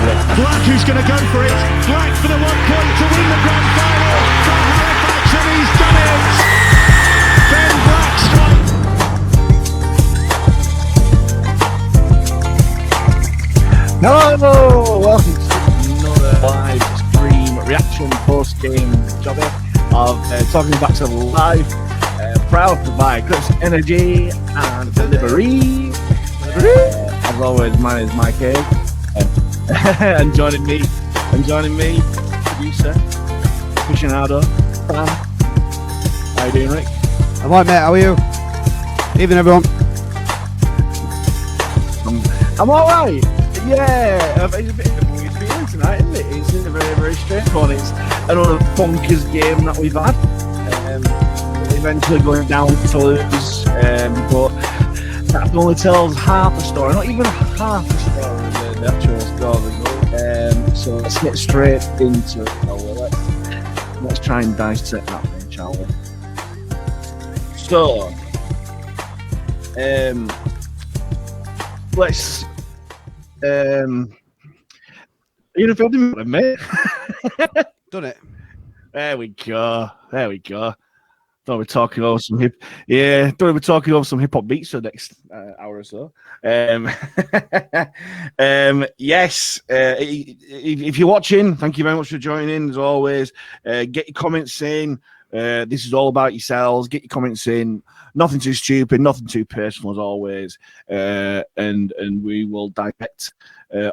Black who's going to go for it. Black for the 1 point to win the grand final for Halifax, and he's done it. Ben Black strikes. Hello, welcome to another live stream reaction post-game jobber of Talking Back to Live. Proud to provide Chris energy and delivery. As always, my name is Mike Hay. And joining me, producer, aficionado, fan. How you doing, Rick? I'm alright, mate. How are you? Evening, everyone. I'm alright. Yeah, it's a bit of a weird feeling tonight, isn't it? It's a very, very strange one. It's another bonkers game that we've had. Eventually going down to Toulouse, but that only tells half the story, not even half the story, the actual story. So let's get straight into it. Let's try and dissect that thing, shall we? So, let's. You know, filming with me. Done it. There we go. Thought we're talking over some hip hop beats for the next hour or so. Yes. If you're watching, thank you very much for joining in. As always, get your comments in. This is all about yourselves. Get your comments in. Nothing too stupid, nothing too personal, as always. And we will dissect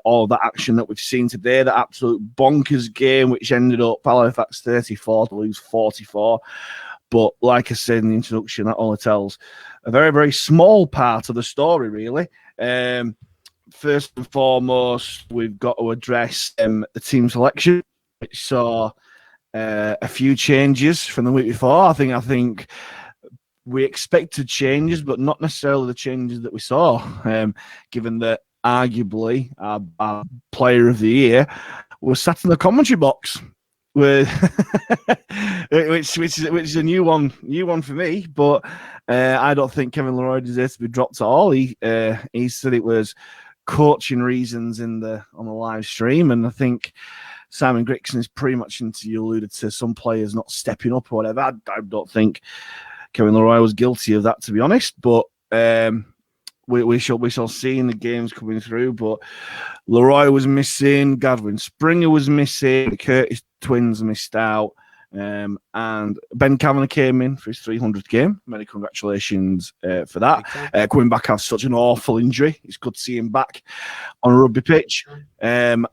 all of that action that we've seen today. The absolute bonkers game, which ended up Halifax 34 to Toulouse 44. But like I said in the introduction, that only tells a very, very small part of the story, really. First and foremost, we've got to address the team selection, which saw a few changes from the week before. I think we expected changes, but not necessarily the changes that we saw, given that arguably our player of the year was sat in the commentary box. Which is a new one for me, but I don't think Kevin Leroy deserves to be dropped at all. He said it was coaching reasons on the live stream, and I think Simon Grixon is pretty much into, you alluded to some players not stepping up or whatever. I don't think Kevin Leroy was guilty of that, to be honest, but we shall see in the games coming through. But Leroy was missing, Gadwin Springer was missing, the Curtis twins missed out, and Ben Kavanagh came in for his 300th game. Many congratulations for that. Coming back after such an awful injury, it's good to see him back on a rugby pitch. Sam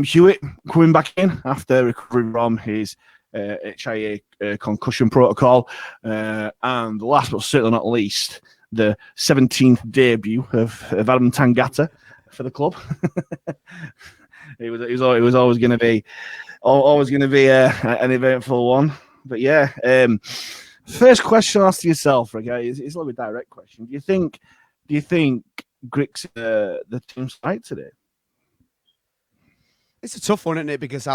Hewitt coming back in after recovering from his HIA concussion protocol, and last but certainly not least, the 17th debut of Adam Tangata for the club. It was always going to be an eventful one. But yeah, first question I'll ask yourself, okay, it's a little bit direct question. Do you think Grix the team's right today? It's a tough one, isn't it? Because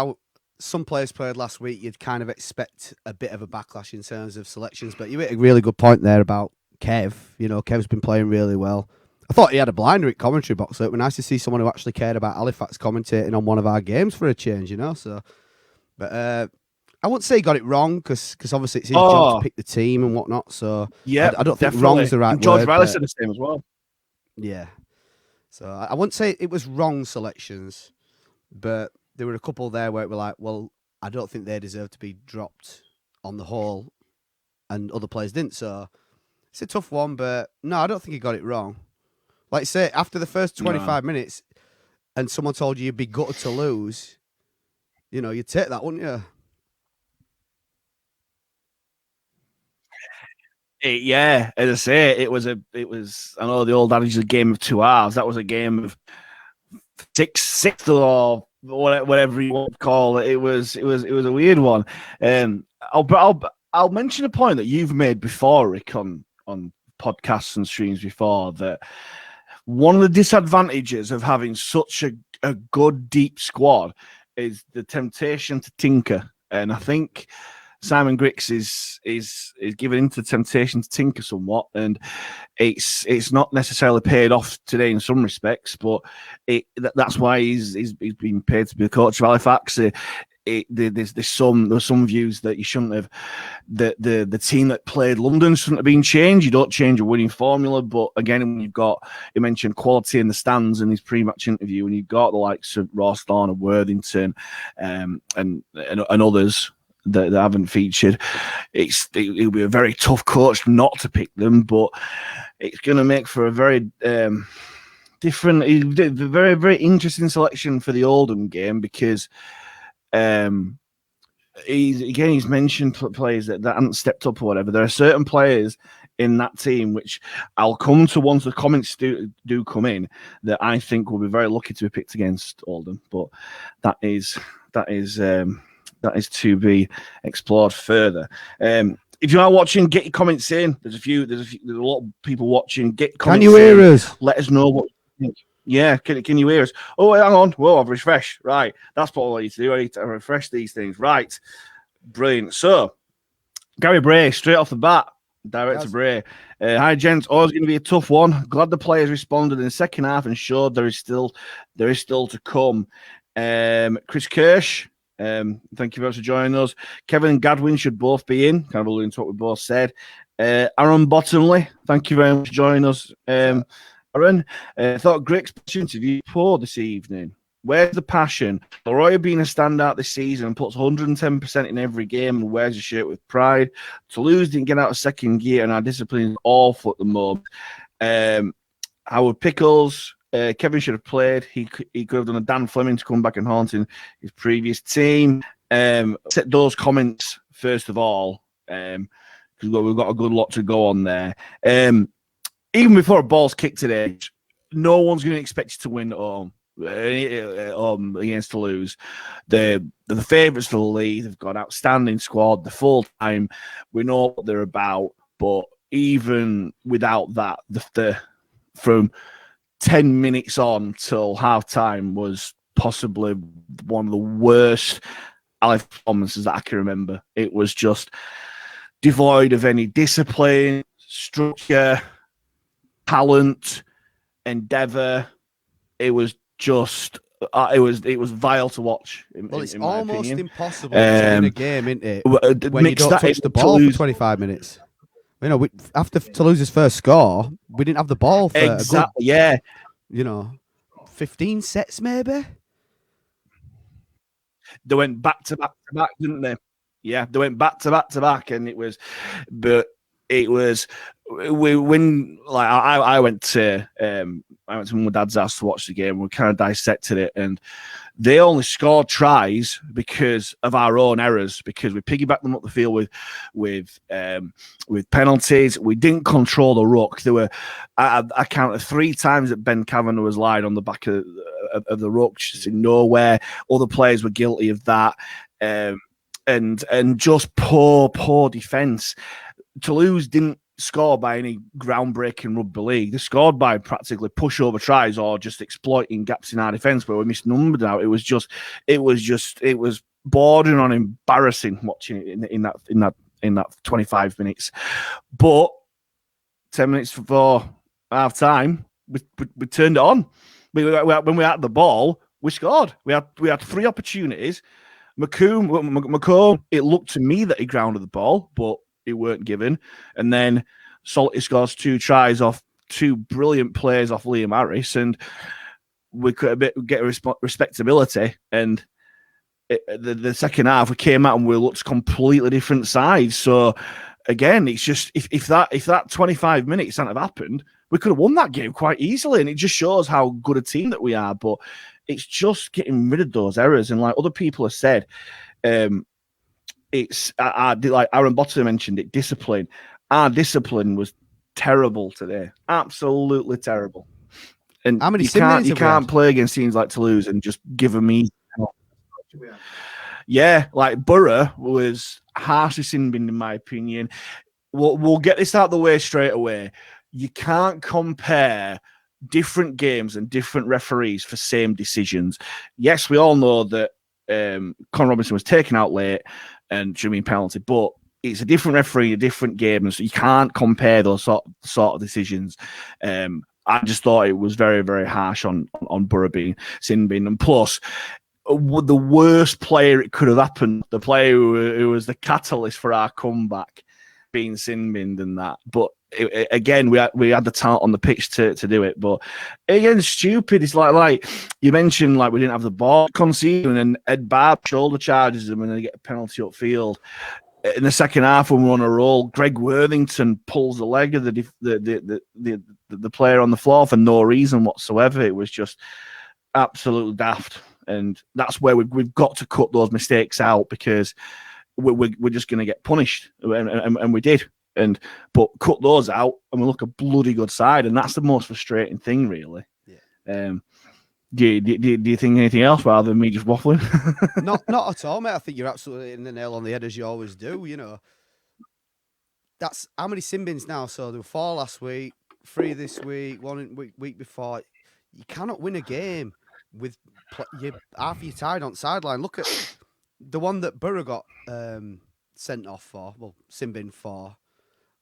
some players played last week, you'd kind of expect a bit of a backlash in terms of selections. But you hit a really good point there about Kev. You know, Kev's been playing really well. I thought he had a blinder at commentary box, so it was nice to see someone who actually cared about Halifax commentating on one of our games for a change, you know. So, but I wouldn't say he got it wrong because obviously it's his job to pick the team and whatnot. So yeah, I don't think wrong is the right George word. Riley said the same as well. Yeah, so I wouldn't say it was wrong selections, but there were a couple there where it were like, well, I don't think they deserve to be dropped on the whole, and other players didn't. So it's a tough one, but no, I don't think he got it wrong. Like say, after the first 25 minutes, and someone told you you'd be gutted to lose, you know, you'd take that, wouldn't you? Yeah, as I say, it was. I know the old adage is a game of two halves. That was a game of six or whatever you want to call it. It was a weird one. I'll mention a point that you've made before, Rick, on podcasts and streams before, that one of the disadvantages of having such a good deep squad is the temptation to tinker. And I think Simon Griggs is given into temptation to tinker somewhat, and it's not necessarily paid off today in some respects, but that's why he's been paid to be the coach of Halifax. There's some views that you shouldn't have the team that played London shouldn't have been changed. You don't change a winning formula, but again, when you mentioned quality in the stands in his pre-match interview, and you've got the likes of Ross Thorne and Worthington, and others that haven't featured, it'll be a very tough coach not to pick them, but it's going to make for a very different, very, very interesting selection for the Oldham game, because he's mentioned players that haven't stepped up or whatever. There are certain players in that team, which I'll come to once the comments do come in, that I think will be very lucky to be picked against Oldham, but that is to be explored further. If you are watching, get your comments in. There's a lot of people watching. Get comments. Can you hear us? Let us know what you think. Yeah, can you hear us? Oh, hang on. Whoa, I've refreshed. Right, that's what I need to do. I need to refresh these things. Right, brilliant. So, Gary Bray, straight off the bat, Director Bray. Hi, gents. Always going to be a tough one. Glad the players responded in the second half and showed there is still to come. Chris Kirsch. Thank you very much for joining us. Kevin and Gadwin should both be in, kind of alluding to what we both said. Aaron Bottomley, thank you very much for joining us. Aaron, thought Griggs' interview poor this evening. Where's the passion? Leroy being a standout this season and puts 110% in every game and wears a shirt with pride. Toulouse didn't get out of second gear and our discipline is awful at the moment. Howard Pickles, Kevin should have played. He could have done a Dan Fleming to come back and haunt in his previous team. Set those comments first of all, because we've got a good lot to go on there. Even before a ball's kicked today, no one's going to expect you to win at home against Toulouse. They're the favourites for the league. They've got an outstanding squad. The full time, we know what they're about. But even without that, from 10 minutes on till half time was possibly one of the worst performances that I can remember. It was just devoid of any discipline, structure, talent, endeavour. It was just it was vile to watch. It's in my almost opinion. impossible to win a game, isn't it? When you don't touch the ball for 25 minutes. You know, after Toulouse's first score, we didn't have the ball for exactly. a good, 15 sets maybe. They went back to back to back, didn't they? Yeah, they went back to back to back, and I went to my dad's house to watch the game. We kind of dissected it, and they only scored tries because of our own errors, because we piggybacked them up the field with penalties. We didn't control the ruck. There were I counted 3 times that Ben Kavanagh was lying on the back of the ruck, just in nowhere. Other players were guilty of that, and just poor defence. Toulouse didn't score by any groundbreaking rugby league. They scored by practically pushover tries or just exploiting gaps in our defence where we misnumbered out. It was bordering on embarrassing watching it in that 25 minutes. But 10 minutes before half time, we turned it on. When we had the ball, we scored. We had 3 opportunities. McComb, it looked to me that he grounded the ball, but he weren't given. And then Salty scores 2 tries off 2 brilliant plays off Liam Harris, and we could get respectability. And the second half, we came out and we looked completely different sides. So again, it's just if that 25 minutes hadn't have happened, we could have won that game quite easily. And it just shows how good a team that we are. But it's just getting rid of those errors. And like other people have said, it's like Aaron Botter mentioned it, discipline. Our discipline was terrible today, absolutely terrible. And how many you can't play against teams like Toulouse and just give them easy. Yeah, like Borough was harshly sin binned in my opinion. We'll get this out of the way straight away. You can't compare different games and different referees for same decisions. Yes, we all know that Con Robinson was taken out late. and should mean penalty, but it's a different referee, a different game, and so you can't compare those sort of decisions. I just thought it was very, very harsh on Borough being sin bin, and plus the worst player it could have happened, the player who was the catalyst for our comeback, being sin binned and that. But again, we had the talent on the pitch to do it. But again, stupid. It's like you mentioned, like we didn't have the ball conceding, and Ed Barb shoulder charges them and they get a penalty upfield. In the second half, when we're on a roll, Greg Worthington pulls the leg of the player on the floor for no reason whatsoever. It was just absolutely daft, and that's where we've got to cut those mistakes out, because we're just going to get punished, and we did. But cut those out, and we look a bloody good side, and that's the most frustrating thing, really. Yeah. Do you think anything else rather than me just waffling? Not at all, mate. I think you're absolutely hitting the nail on the head, as you always do. You know, that's how many sin bins now. So there were 4 last week, 3 this week, 1 week before. You cannot win a game with half your tied on sideline. Look at the one that Borough got sent off for, well, sin bin for.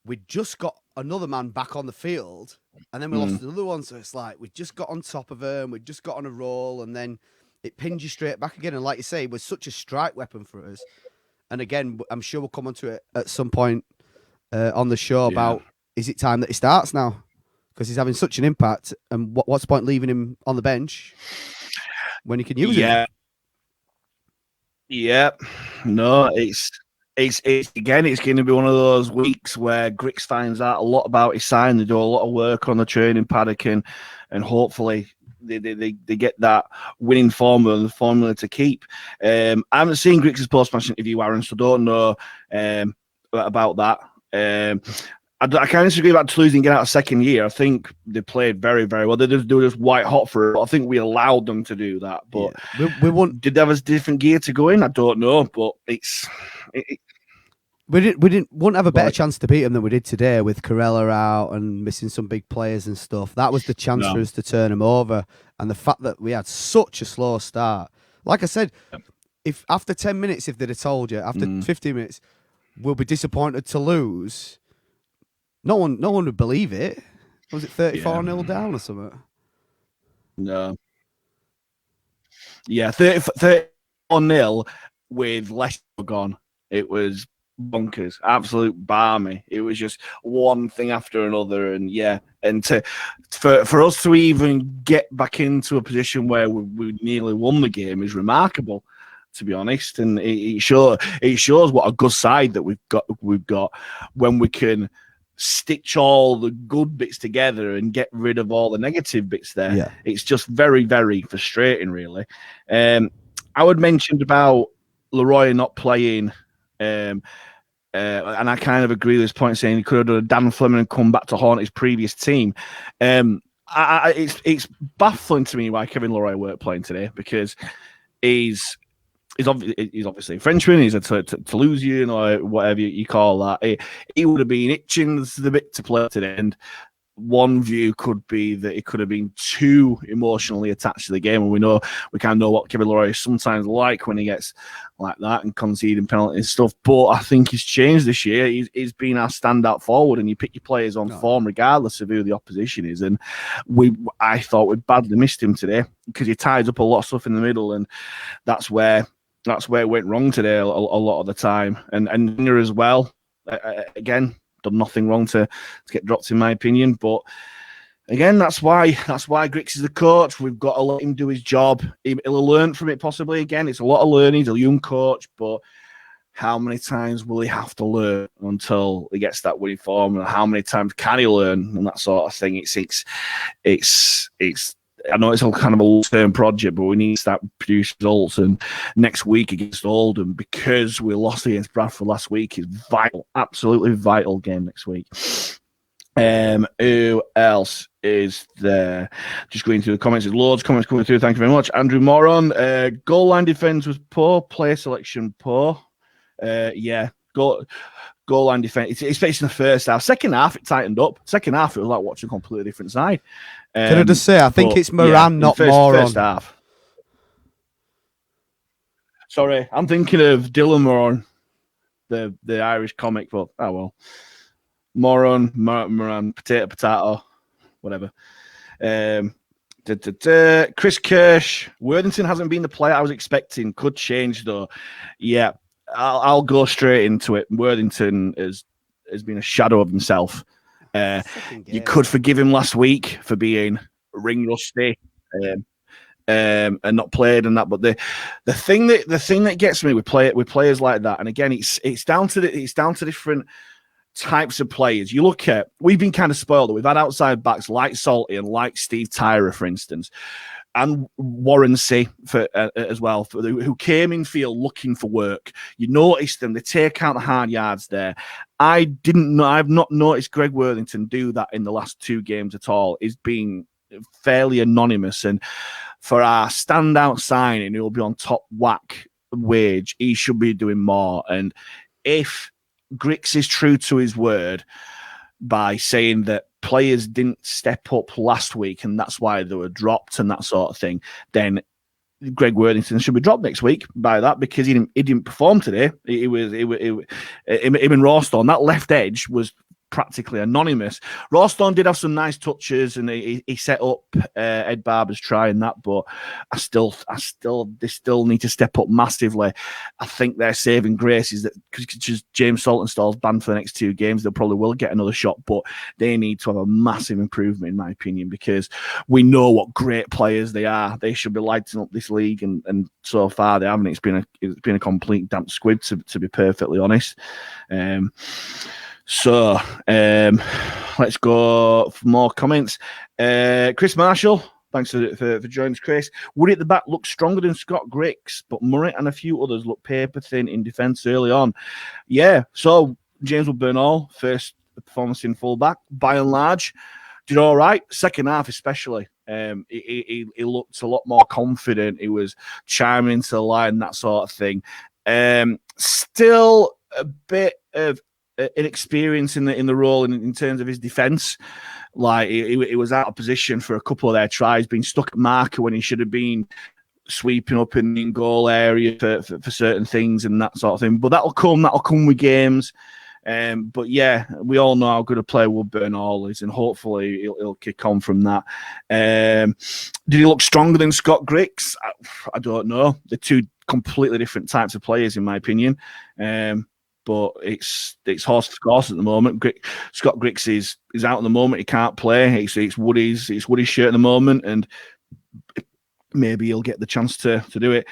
We just got another man back on the field, and then we lost another one. So it's like we just got on top of him, we just got on a roll, and then it pins you straight back again. And like you say, it was such a strike weapon for us. And again, I'm sure we'll come onto it at some point on the show about, is it time that he starts now? Because he's having such an impact, and what's the point leaving him on the bench when he can use it? Yeah. No, it's again, it's going to be one of those weeks where Grix finds out a lot about his sign. They do a lot of work on the training paddock, and hopefully they get that winning formula, the formula to keep. I haven't seen Grix's post-match interview, Aaron, so don't know about that. I can't disagree about Toulouse getting out of second year. I think they played very, very well. They were just white hot for it. I think we allowed them to do that. But did they have a different gear to go in? I don't know. But we wouldn't have a better chance to beat them than we did today, with Corella out and missing some big players and stuff. That was the chance for us to turn them over. And the fact that we had such a slow start, like I said, if after 10 minutes, if they'd have told you after 15 minutes, we'll be disappointed to lose. No one would believe it. Was it 34-0 down or something? No. Yeah, 34-0 with less gone. It was bonkers, absolute balmy. It was just one thing after another, and for us to even get back into a position where we nearly won the game is remarkable, to be honest. And it shows what a good side that we've got when we can stitch all the good bits together and get rid of all the negative bits there. Yeah. It's just very, very frustrating, really. I would mention about Leroy not playing, and I kind of agree with this point, saying he could have done a Dan Fleming and come back to haunt his previous team. It's baffling to me why Kevin Leroy weren't playing today, because he's obviously a Frenchman. He's a Toulousian or whatever you call that. He would have been itching the bit to play today. And one view could be that he could have been too emotionally attached to the game. And we kind of know what Kevin Leroy is sometimes like when he gets like that and conceding penalties and stuff. But I think he's changed this year. He's been our standout forward, and you pick your players on form regardless of who the opposition is. And I thought we badly missed him today, because he ties up a lot of stuff in the middle, and that's where it went wrong today a lot of the time. And Ninger as well, again, done nothing wrong to get dropped, in my opinion. But again, that's why Grix is the coach. We've got to let him do his job. He'll learn from it possibly. Again, it's a lot of learning. He's a young coach, but how many times will he have to learn until he gets that winning form? And how many times can he learn, and that sort of thing? It's I know it's a kind of a long-term project, but we need to start produce results. And next week against Oldham, because we lost against Bradford last week, is vital, absolutely vital game next week. Who else is there? Just going through the comments. There's loads of comments coming through. Thank you very much. Andrew Moron. Goal line defense was poor. Player selection poor. Goal line defense. It's based in the first half. Second half, it tightened up. Second half, it was like watching a completely different side. Can I just say, I think it's Moran, not Moron. First half. Sorry, I'm thinking of Dylan Moran. the Irish comic, but oh well. Moran, potato, whatever. Chris Kirsch, Worthington hasn't been the player I was expecting. Could change though. Yeah, I'll go straight into it. Worthington has been a shadow of himself. You could forgive him last week for being ring rusty and not played and that, but the thing that gets me with players like that, and again, it's down to different types of players. You look at, we've been kind of spoiled. We've had outside backs like Salty and like Steve Tyra, for instance, and Warren C as well, who came in field looking for work. You notice them; they take out the hard yards there. I've not noticed Greg Worthington do that in the last 2 games at all. He's been fairly anonymous, and for our standout signing, who will be on top whack wage, he should be doing more. And if Grix is true to his word by saying that players didn't step up last week and that's why they were dropped and that sort of thing, then Greg Worthington should be dropped next week by that, because he didn't perform today. Him and Rawstorm, that left edge was practically anonymous. Rawstorm did have some nice touches and he set up Ed Barber's try and that, but they still need to step up massively. I think their saving grace is that because James Saltonstall's banned for the next 2 games, they probably will get another shot, but they need to have a massive improvement, in my opinion, because we know what great players they are. They should be lighting up this league, and so far they haven't. It's been a complete damp squib, to be perfectly honest. So let's go for more comments. Chris Marshall, thanks for joining us, Chris. Woody at the back looked stronger than Scott Grix, but Murray and a few others looked paper thin in defence early on. Yeah, so James Wood-Burnall, first performance in full-back, by and large, did all right. Second half especially. He looked a lot more confident. He was chiming into the line, that sort of thing. Still a bit of inexperience in the role in terms of his defence. Like he was out of position for a couple of their tries, being stuck at marker when he should have been sweeping up in the goal area for certain things and that sort of thing. But that'll come with games. But yeah, we all know how good a player Wood-Burnall is, and hopefully he'll kick on from that. Did he look stronger than Scott Grix? I don't know. They're 2 completely different types of players, in my opinion. But it's horse for course at the moment. Scott Grix is out at the moment. He can't play. It's Woody's shirt at the moment, and maybe he'll get the chance to do it.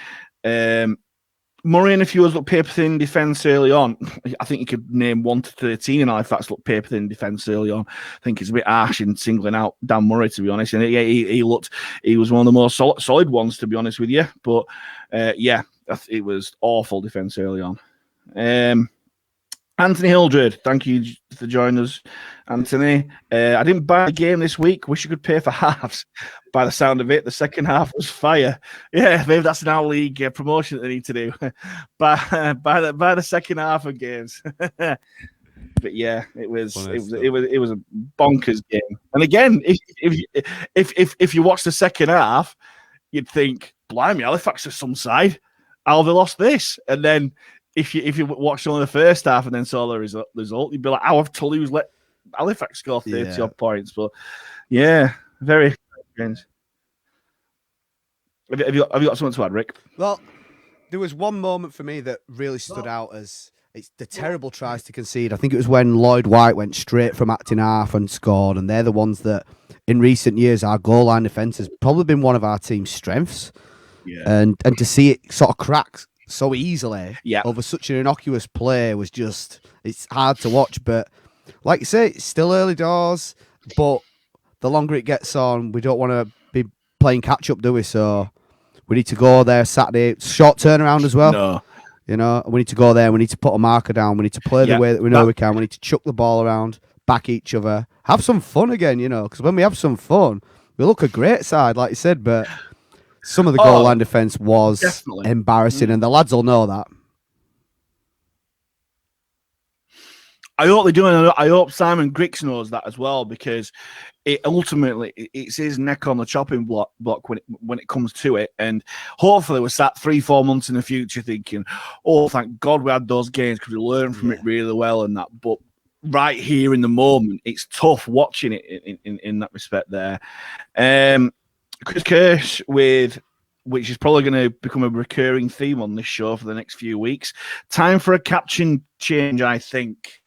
Murray and a few others look paper thin defence early on. I think you could name 1 to 13 in Halifax look paper thin defence early on. I think it's a bit harsh in singling out Dan Murray, to be honest. And he was one of the more solid ones, to be honest with you. But yeah, it was awful defence early on. Anthony Hildred, thank you for joining us, Anthony. I didn't buy the game this week. Wish you could pay for halves. By the sound of it, the second half was fire. Yeah, maybe that's an our league promotion that they need to do. by the second half of games. But yeah, it was a bonkers game. And again, if you watch the second half, you'd think, blimey, Halifax is some side. How have they lost this? And then if you watched only the first half and then saw the result, you'd be like, how have Toulouse let Halifax score 30 odd points? But yeah, very strange. Have you got something to add, Rick? Well, there was one moment for me that really stood out as it's the terrible tries to concede. I think it was when Lloyd White went straight from acting half and scored, and they're the ones that in recent years our goal line defence has probably been one of our team's strengths. Yeah. And to see it sort of crack so easily over such an innocuous play was just, it's hard to watch. But like you say, it's still early doors, but the longer it gets on, we don't want to be playing catch up, do we? So we need to go there Saturday. Short turnaround as well. No. You know, we need to go there. We need to put a marker down. We need to play the way that we know we can. We need to chuck the ball around, back each other, have some fun again, you know, because when we have some fun, we look a great side, like you said, but some of the goal line defence was embarrassing, and the lads will know that. I hope they do, and I hope Simon Griggs knows that as well, because it's his neck on the chopping block when it comes to it. And hopefully we're sat 3-4 months in the future thinking, oh, thank God we had those games because we learned from it really well and that. But right here in the moment, it's tough watching it in that respect there. Chris Kirsch which is probably going to become a recurring theme on this show for the next few weeks. Time for a captain change, I think.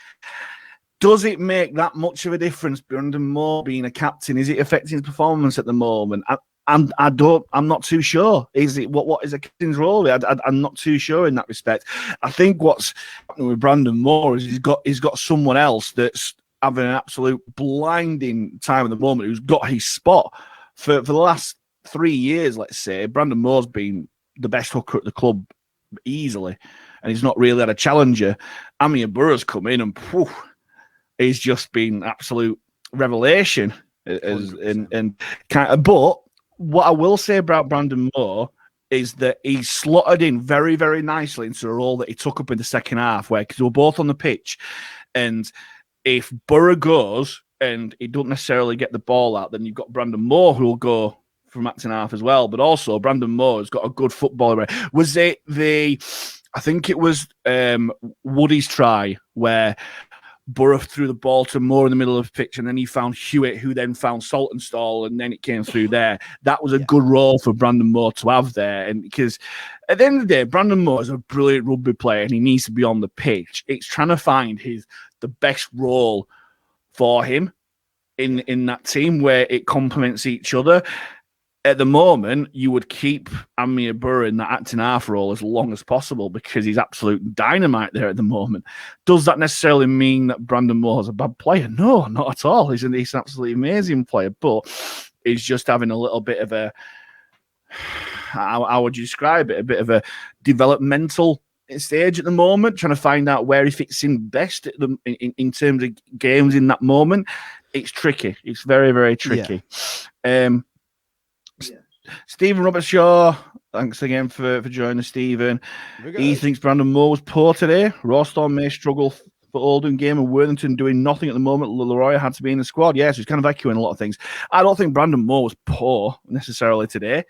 Does it make that much of a difference, Brandon Moore being a captain? Is it affecting his performance at the moment? I'm not too sure. Is it what is a captain's role? I'm not too sure in that respect. I think what's happening with Brandon Moore is he's got someone else that's having an absolute blinding time at the moment who's got his spot for the last 3 years. Let's say Brandon Moore's been the best hooker at the club easily, and he's not really had a challenger. Amir Burroughs come in and he's just been absolute revelation. But what I will say about Brandon Moore is that he's slotted in very, very nicely into a role that he took up in the second half, because they were both on the pitch. And if Burrow goes and he don't necessarily get the ball out, then you've got Brandon Moore who will go from acting half as well. But also Brandon Moore has got a good footballer. Was it I think it was Woody's try where Burrow threw the ball to Moore in the middle of the pitch, and then he found Hewitt, who then found Saltonstall, and then it came through there. That was a good role for Brandon Moore to have there. And because at the end of the day, Brandon Moore is a brilliant rugby player and he needs to be on the pitch. It's trying to find the best role for him in that team where it complements each other. At the moment, you would keep Amir Burr in that acting half role as long as possible because he's absolute dynamite there at the moment. Does that necessarily mean that Brandon Moore is a bad player? No, not at all. He's an absolutely amazing player, but he's just having a little bit of a, how would you describe it? A bit of a developmental stage at the moment, trying to find out where he fits in best in terms of games in that moment. It's tricky. It's very, very tricky. Yeah. Stephen Robertshaw, thanks again for joining us, Stephen. He thinks Brandon Moore was poor today. Rawstorm may struggle for Oldham game and Worthington doing nothing at the moment. Leroy had to be in the squad. Yes, he's kind of echoing a lot of things. I don't think Brandon Moore was poor necessarily today.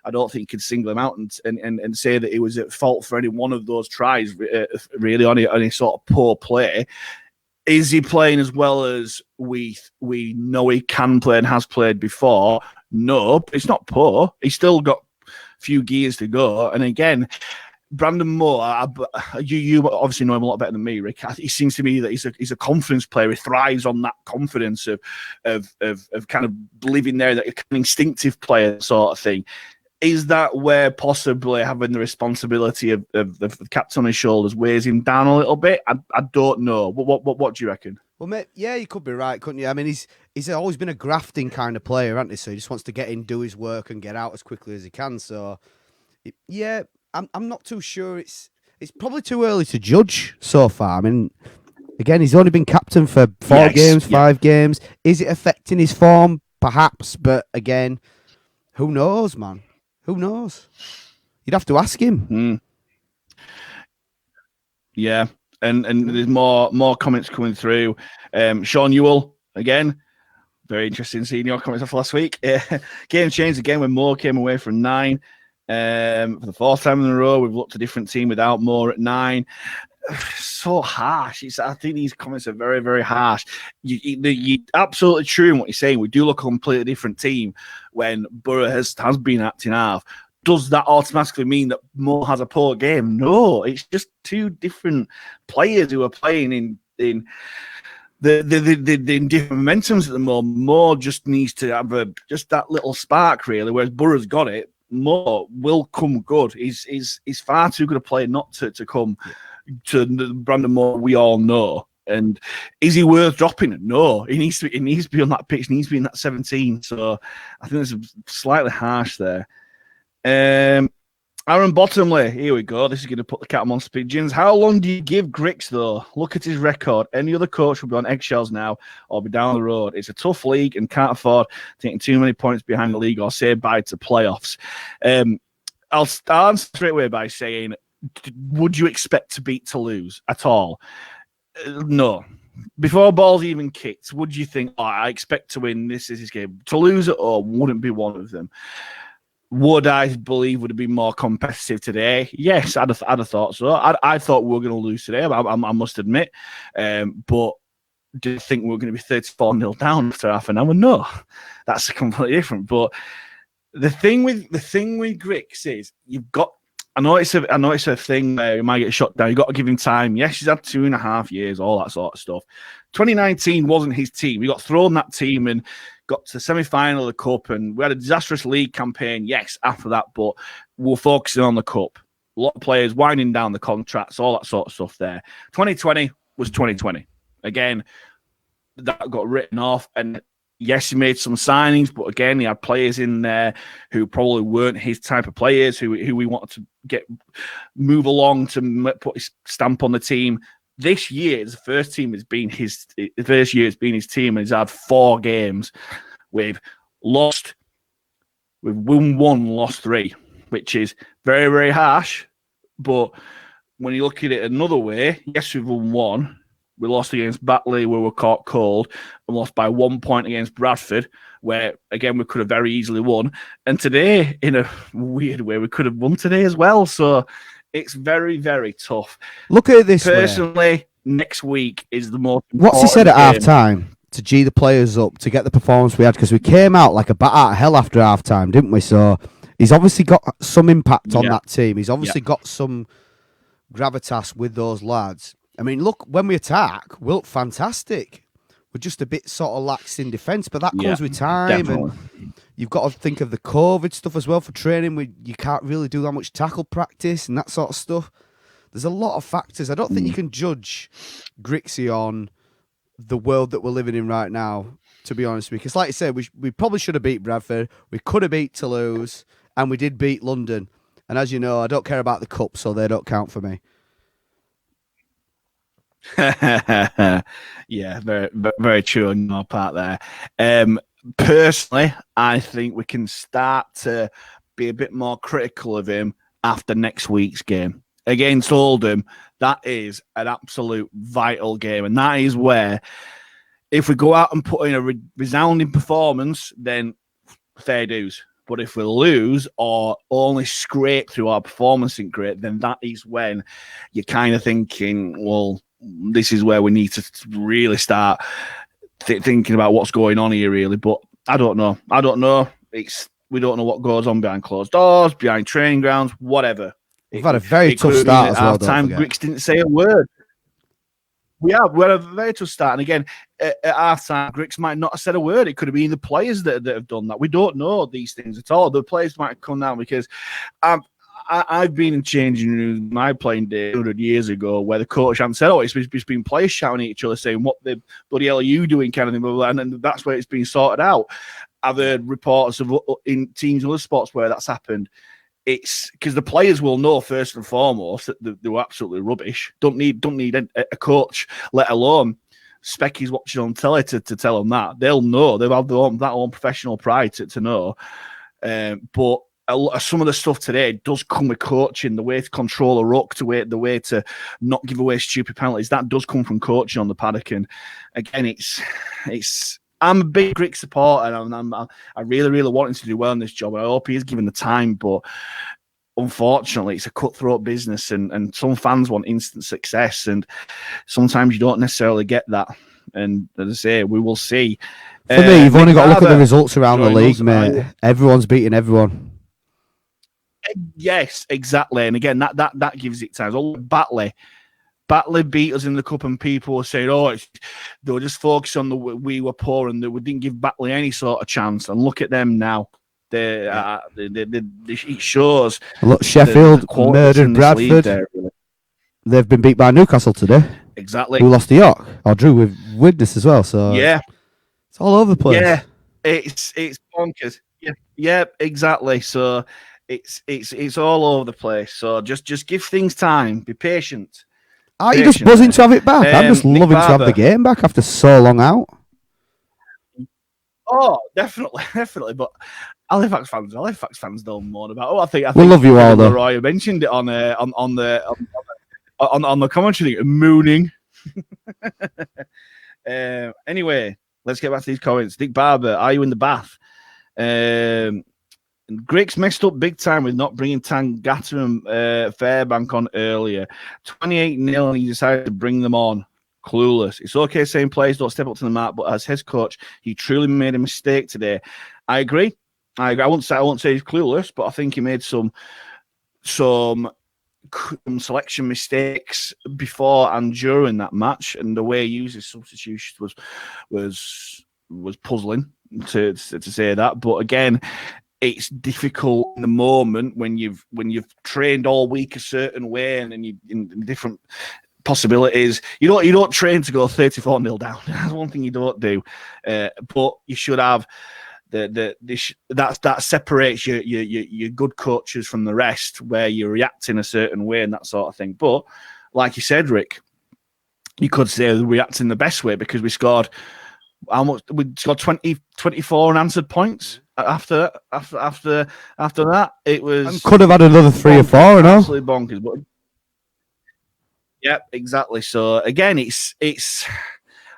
I don't think you could single him out and say that he was at fault for any one of those tries, really, on any sort of poor play. Is he playing as well as we know he can play and has played before? No, but it's not poor. He's still got a few gears to go. And again, Brandon Moore, you obviously know him a lot better than me, Rick. He seems to me that he's a confidence player. He thrives on that confidence of kind of living there, that kind of instinctive player sort of thing. Is that where possibly having the responsibility of the captain on his shoulders weighs him down a little bit? I don't know. What do you reckon? Well, mate, yeah, you could be right, couldn't you? I mean, he's always been a grafting kind of player, hasn't he? So he just wants to get in, do his work, and get out as quickly as he can. So, yeah, I'm not too sure. It's probably too early to judge so far. I mean, again, he's only been captain for 5 games. Is it affecting his form? Perhaps, but again, who knows, man? Who knows? You'd have to ask him. Yeah. And there's more comments coming through. Sean Ewell, again, very interesting seeing your comments off last week. Game changed again when Moore came away from 9. For the 4th time in a row, we've looked a different team without Moore at 9. So harsh. I think these comments are very, very harsh. You're absolutely true in what you're saying. We do look a completely different team when Burrow has been acting half. Does that automatically mean that Moore has a poor game? No, it's just two different players who are playing in the different momentums at the moment. Moore just needs to have just that little spark, really, whereas Burrow's got it. Moore will come good. He's far too good a player not to come to the Brandon Moore we all know. And is he worth dropping? No, he needs to be on that pitch. He needs to be in that 17. So I think it's slightly harsh there. Aaron Bottomley, here we go. This is going to put the cat amongst pigeons. How long do you give Griggs, though? Look at his record. Any other coach will be on eggshells now or be down the road. It's a tough league and can't afford taking too many points behind the league or say bye to playoffs. I'll start straight away by saying, would you expect to beat Toulouse at all? No. Before balls even kicked, would you think, I expect to win, this is his game? Toulouse at home wouldn't be one of them. Would I believe would have been more competitive today? Yes, I'd have thought so. I thought we were going to lose today, I must admit. But do you think we're going to be 34-0 down after half an hour? No, that's completely different. But the thing with Grix is you've got. I know it's a thing where he might get shut down. You've got to give him time. Yes, he's had 2.5 years, all that sort of stuff. 2019 wasn't his team. We got thrown that team and got to the semi-final of the Cup, and we had a disastrous league campaign, yes, after that, but we're focusing on the Cup. A lot of players winding down the contracts, all that sort of stuff there. 2020 was 2020. Again, that got written off, and yes, he made some signings, but again, he had players in there who probably weren't his type of players, who we wanted to move along to put his stamp on the team. This year, the first year it's been his team, and he's had 4 games. We've won 1, lost 3, which is very, very harsh. But when you look at it another way, yes, we've won 1. We lost against Batley, where we were caught cold, and lost by 1 point against Bradford, where, again, we could have very easily won. And today, in a weird way, we could have won today as well. So it's very, very tough. Look at it this way. Personally, next week is the most important What's he said at game. half time to G the players up to get the performance we had? Because we came out like a bat out of hell after half time, didn't we? So he's obviously got some impact on that team. He's obviously got some gravitas with those lads. I mean, look, when we attack, we look fantastic. We're just a bit sort of lax in defence, but that comes with time. Definitely. And you've got to think of the COVID stuff as well for training. You can't really do that much tackle practice and that sort of stuff. There's a lot of factors. I don't think you can judge Grixie on the world that we're living in right now, to be honest. Because like you said, we probably should have beat Bradford. We could have beat Toulouse, and we did beat London. And as you know, I don't care about the cup, so they don't count for me. Yeah, very, very true on your part there. Personally, I think we can start to be a bit more critical of him after next week's game against Oldham. That is an absolute vital game, and that is where, if we go out and put in a resounding performance, then fair dues. But if we lose or only scrape through our performance in great, then that is when you're kind of thinking, well, this is where we need to really start thinking about what's going on here, really. But I don't know. We don't know what goes on behind closed doors, behind training grounds, whatever. We've had a very tough start as well. Half-time, Grix didn't say a word. We had a very tough start. And again, at half-time, Grix might not have said a word. It could have been the players that have done that. We don't know these things at all. The players might have come down because I've been in changing rooms my playing day 100 years ago where the coach hadn't said, it's been players shouting at each other saying, what the bloody hell are you doing, kind of thing, blah, blah, blah, and that's where it's been sorted out. I've heard reports of in teams and other sports where that's happened. It's because the players will know first and foremost that they were absolutely rubbish. Don't need a coach, let alone Specky's watching on telly to tell them that. They'll know. They'll have that own professional pride to know. But some of the stuff today does come with coaching, the way to control a ruck, the way to not give away stupid penalties. That does come from coaching on the paddock. And again, it's. I'm a big Grix supporter, and I really, really want him to do well in this job. I hope he is given the time, but unfortunately, it's a cutthroat business, and some fans want instant success, and sometimes you don't necessarily get that. And as I say, we will see. For me, you've only got to look at the results around the league, mate. Everyone's beating everyone. Yes, exactly. And again, that gives it time. Oh, Batley beat us in the cup, and people were saying, they were just focused on we were poor and we didn't give Batley any sort of chance. And look at them now. It shows. Look, Sheffield murdered Bradford. They've been beat by Newcastle today. Exactly. Who lost to York or drew with Widnes as well. So yeah, it's all over the place. Yeah, it's bonkers. Yeah, exactly. So it's all over the place. So just give things time. Be patient. Are you just buzzing to have it back? I'm just loving to have the game back after so long out. Oh, definitely. But Halifax fans don't moan about. I think we love you all though. Roy mentioned it on the commentary thing, mooning. Anyway, let's get back to these comments. Dick Barber, are you in the bath? Griggs messed up big time with not bringing Tangata and Fairbank on earlier. 28-0, and he decided to bring them on. Clueless. It's okay saying players don't step up to the mark, but as head coach, he truly made a mistake today. I agree. I won't say he's clueless, but I think he made some selection mistakes before and during that match, and the way he used his substitutions was puzzling to say that. But again, it's difficult in the moment when you've trained all week a certain way and then you in different possibilities. You don't train to go 34-0 down. That's one thing you don't do. But you should have that separates your good coaches from the rest, where you react in a certain way and that sort of thing. But like you said, Rick, you could say we react in the best way because we scored how much? We scored 24 unanswered points. After that, it was and could have had another 3 or 4, absolutely bonkers. But yeah, exactly. So again, it's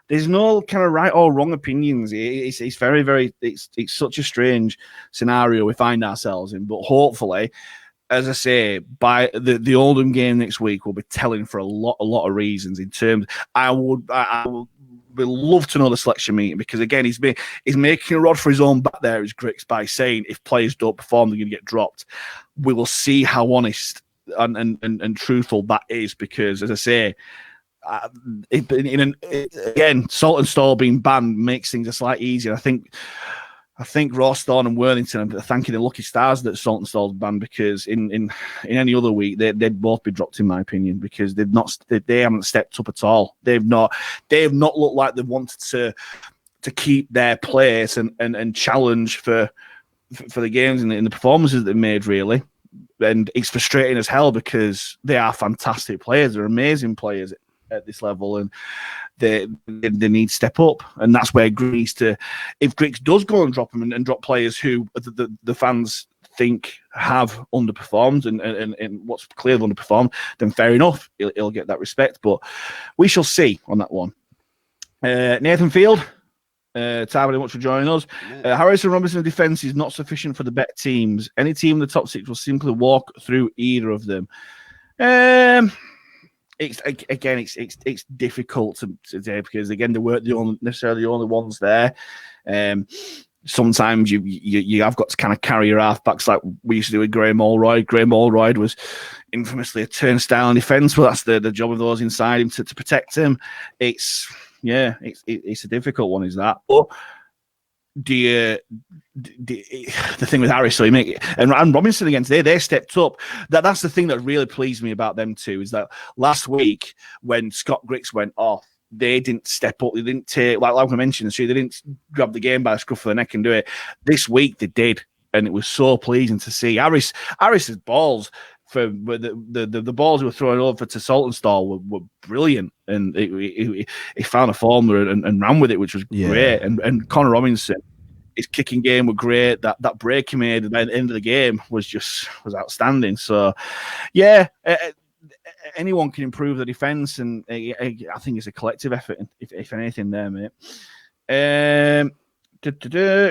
there's no kind of right or wrong opinions. It's very, very it's such a strange scenario we find ourselves in. But hopefully, as I say, by the Oldham game next week will be telling for a lot of reasons. In terms, I would love to know the selection meeting, because again, he's making a rod for his own back there, as Grix, by saying if players don't perform, they're going to get dropped. We will see how honest and truthful that is, because as I say, again, Salt and Stall being banned makes things a slight easier. I think Rawsthorne and Worthington are thanking the lucky stars that Salt and Stall's banned, because in any other week they'd both be dropped, in my opinion, because they haven't stepped up at all. They've not looked like they wanted to keep their place and challenge for the games and the performances they've made, really. And it's frustrating as hell, because they are fantastic players. They're amazing players at this level, and they need to step up. And that's where Griggs if Griggs does go and drop them and drop players who the fans think have underperformed and what's clearly underperformed, then fair enough, he'll get that respect. But we shall see on that one. Nathan Field, Ty, very much for joining us. Harris and Robinson defence is not sufficient for the better teams. Any team in the top 6 will simply walk through either of them. It's difficult to say, because again, they weren't necessarily the only ones there. Sometimes you have got to kind of carry your halfbacks like we used to do with Graham Allroyd. Graham Allroyd was infamously a turnstile in defence, but that's the job of those inside him to protect him. It's a difficult one, is that? But the thing with Harris, so and Robinson again today, they stepped up. That's the thing that really pleased me about them too, is that last week when Scott Griggs went off, they didn't step up. They didn't take, like I mentioned, they didn't grab the game by the scruff of the neck and do it. This week they did, and it was so pleasing to see. Harris's balls, for the balls he was throwing over to Saltonstall were brilliant, and he found a formula and ran with it, which was great. And Connor Robinson, his kicking game was great. That break he made at the end of the game was outstanding. So, yeah, anyone can improve the defence, and I think it's a collective effort, if anything, there, mate.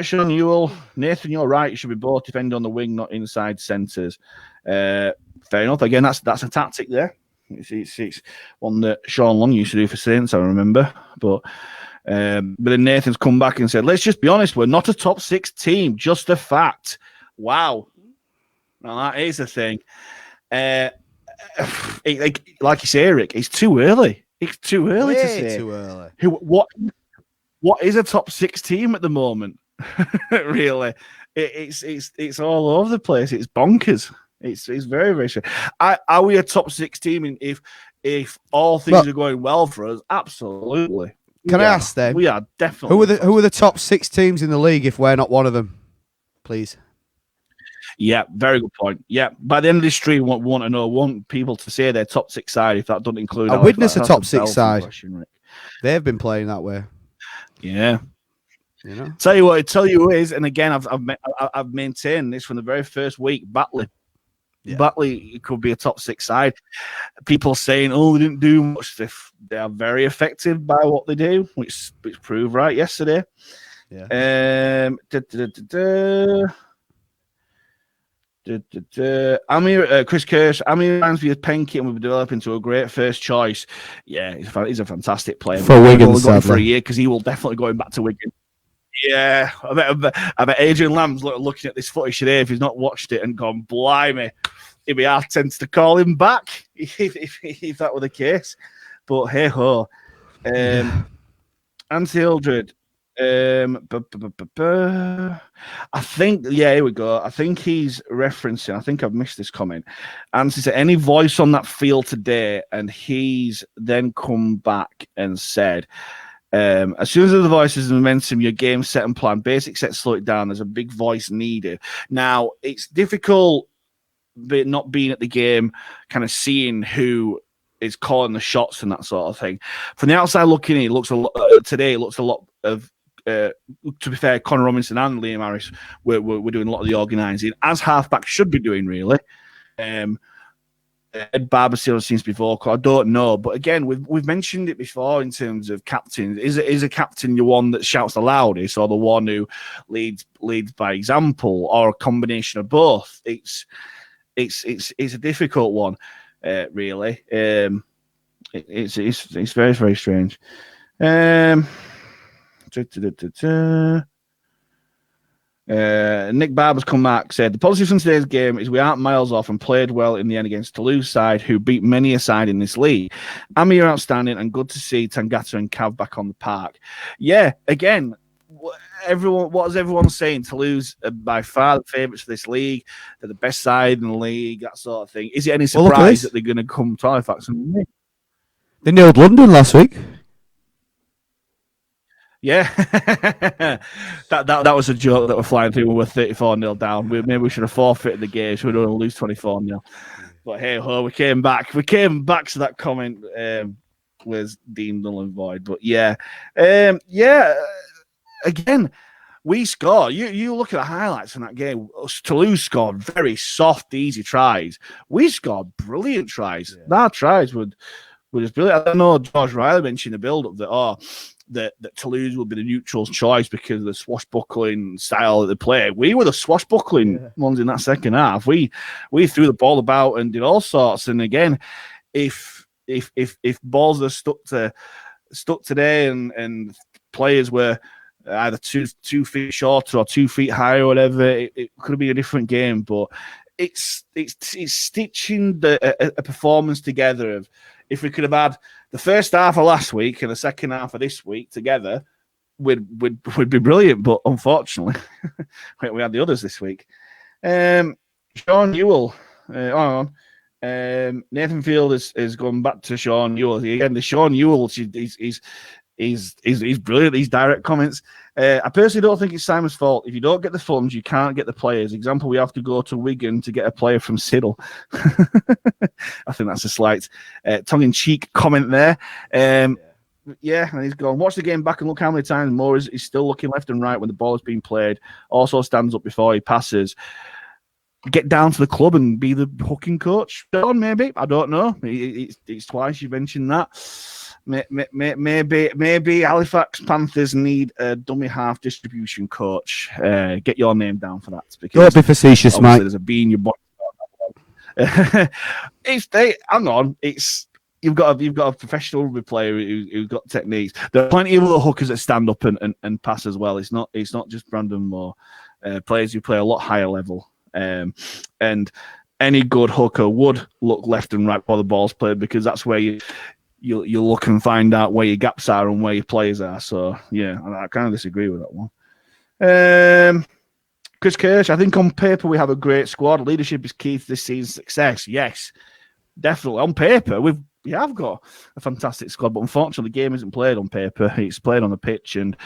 Sean Newell, Nathan, you're right. You should be both defending on the wing, not inside centres. Fair enough. Again, that's a tactic there. It's one that Sean Long used to do for Saints, I remember. But then Nathan's come back and said, let's just be honest, we're not a top 6 team, just a fact. Wow. Now, that is a thing. Like you say, Eric, it's too early. It's too early to say. Too early. What is a top 6 team at the moment? Really, it's all over the place. It's bonkers. It's very, very strange. Are we a top 6 team? If all things are going well for us, absolutely. Can I ask then? We are definitely. Who are the top 6 teams in the league if we're not one of them? Please. Yeah, very good point. Yeah, by the end of this stream, we want people to say their top 6 side, if that doesn't include. I witness a top 6 side. Question, They've been playing that way. Yeah. You know. Tell you who is, and again, I've maintained this from the very first week. Batley, Batley could be a top 6 side. People saying, "Oh, they didn't do much." They are very effective by what they do, which proved right yesterday. Yeah. Amir, Chris Kirsch, Amir reminds me of Penke and we'll be developing into a great first choice. Yeah, he's a fantastic player. For Wigan, we've only got him for a sadly. year because he will definitely go back to Wigan. Yeah, I bet Adrian Lamb's looking at this footage today if he's not watched it and gone, blimey, it'd be hard tempted to call him back if that were the case. But hey ho. Anti Hildred. I think, here we go. I think he's referencing, I think I've missed this comment. And he said, any voice on that field today? And he's then come back and said, as soon as the voice is momentum, your game set and plan, basic set, slow it down. There's a big voice needed. Now, it's difficult not being at the game, kind of seeing who is calling the shots and that sort of thing. From the outside looking in, it looks a lot today. It looks a lot of. To be fair, Conor Robinson and Liam Harris were doing a lot of the organising, as halfback should be doing, really. Ed Barbasile seems to be vocal. I don't know, but again, we've mentioned it before in terms of captains. Is a captain the one that shouts the loudest, or the one who leads by example, or a combination of both? It's a difficult one, really. It's very, very strange. Nick Barber's come back, said the positive from today's game is we aren't miles off and played well in the end against Toulouse side, who beat many a side in this league. Amir outstanding and good to see Tangata and Cav back on the park. Yeah, again, what is everyone saying? Toulouse are by far the favourites for this league. They're the best side in the league, that sort of thing. Is it any surprise that they're going to come to Halifax and win? They nailed London last week. Yeah, that was a joke that we're flying through when we're 34-0 down. Maybe we should have forfeited the game so we don't lose 24-0. But hey ho, we came back. We came back to that comment was deemed null and void. But yeah, again, we score. You look at the highlights from that game. Toulouse scored very soft, easy tries. We scored brilliant tries. Yeah. Our tries were just brilliant. I know George Riley mentioned the build-up that Toulouse will be the neutral's choice because of the swashbuckling style that they play. We were the swashbuckling ones in that second half. We threw the ball about and did all sorts. And again, if balls are stuck today and players were either 2 feet shorter or 2 feet higher or whatever, it could be a different game. But it's stitching a performance together of, if we could have had the first half of last week and the second half of this week together, we'd be brilliant. But unfortunately, we had the others this week. Sean Ewell, Nathan Field is going back to Sean Ewell again. The Sean Ewell, he's brilliant. These direct comments. I personally don't think it's Simon's fault. If you don't get the funds, you can't get the players. Example, we have to go to Wigan to get a player from Siddle. I think that's a slight tongue-in-cheek comment there. Yeah, and he's gone. Watch the game back and look how many times Moore is still looking left and right when the ball is being played. Also stands up before he passes. Get down to the club and be the hooking coach. John, maybe. I don't know. It's twice you mentioned that. Maybe Halifax Panthers need a dummy half distribution coach. Get your name down for that. Don't be facetious, Mike. There's a bee in your body. Hang on. You've got a professional rugby player who's got techniques. There are plenty of other hookers that stand up and pass as well. It's not just Brandon Moore. Players who play a lot higher level. And any good hooker would look left and right while the ball's played, because that's where you look and find out where your gaps are and where your players are. So yeah, I kind of disagree with that one. Chris Kirsch, I think on paper we have a great squad. Leadership is key to this season's success. Yes, definitely. On paper, we have got a fantastic squad, but unfortunately the game isn't played on paper. It's played on the pitch, and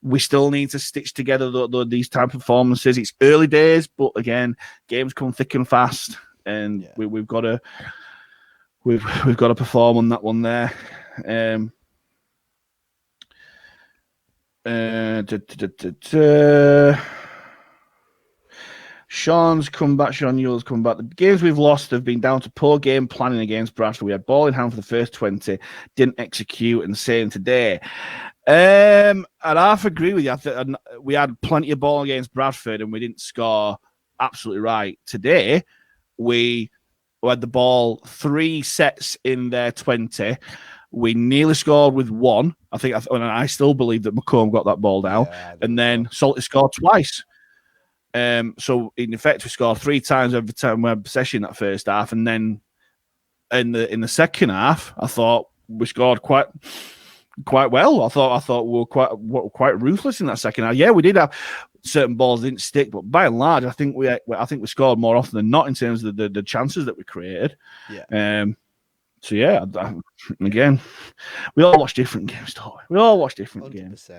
we still need to stitch together these type of performances. It's early days, but again, games come thick and fast, and we've got to perform on that one there. Sean Newell's come back. The games we've lost have been down to poor game planning against Bradford. We had ball in hand for the first 20, didn't execute, and same today. And I half agree with you. We had plenty of ball against Bradford and we didn't score absolutely right. Today, we had the ball 3 sets in their 20. We nearly scored with 1. I still believe that McComb got that ball down. And then Salty scored twice. So in effect, we scored 3 times every time we had possession that first half, and then in the second half, I thought we scored quite well. I thought we were quite ruthless in that second half. Yeah, we did have certain balls that didn't stick, but by and large, I think we scored more often than not in terms of the chances that we created. Yeah. So yeah, again, we all watch different games, don't we? We all watch different 100%. games.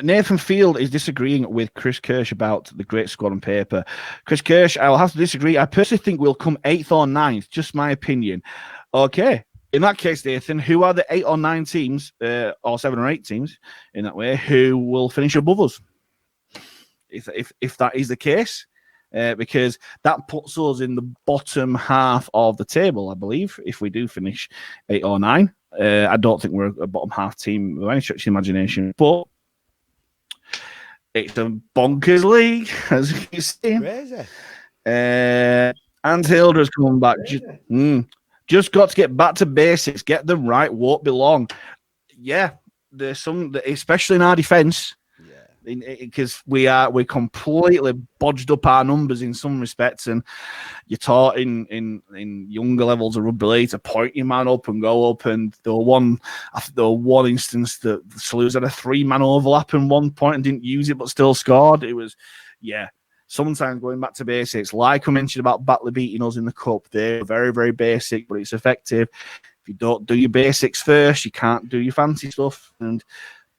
Nathan Field is disagreeing with Chris Kirsch about the great squad on paper. Chris Kirsch, I'll have to disagree. I personally think we'll come 8th or 9th, just my opinion. Okay. In that case, Nathan, who are the 8 or 9 teams, or 7 or 8 teams in that way, who will finish above us? If that is the case, because that puts us in the bottom half of the table, I believe, if we do finish 8 or 9. I don't think we're a bottom half team by any stretch of the imagination, but it's a bonkers league, as you see. Crazy. And Hilda's coming back. Just got to get back to basics, get them right, won't be long. Yeah, there's some, especially in our defence, because we're completely bodged up our numbers in some respects, and you're taught in younger levels of rugby league to point your man up and go up. And there was one instance that the Toulouse had a 3-man overlap in one point and didn't use it, but still scored. It was, sometimes going back to basics, like I mentioned about Batley beating us in the cup. They're very, very basic, but it's effective. If you don't do your basics first, you can't do your fancy stuff, and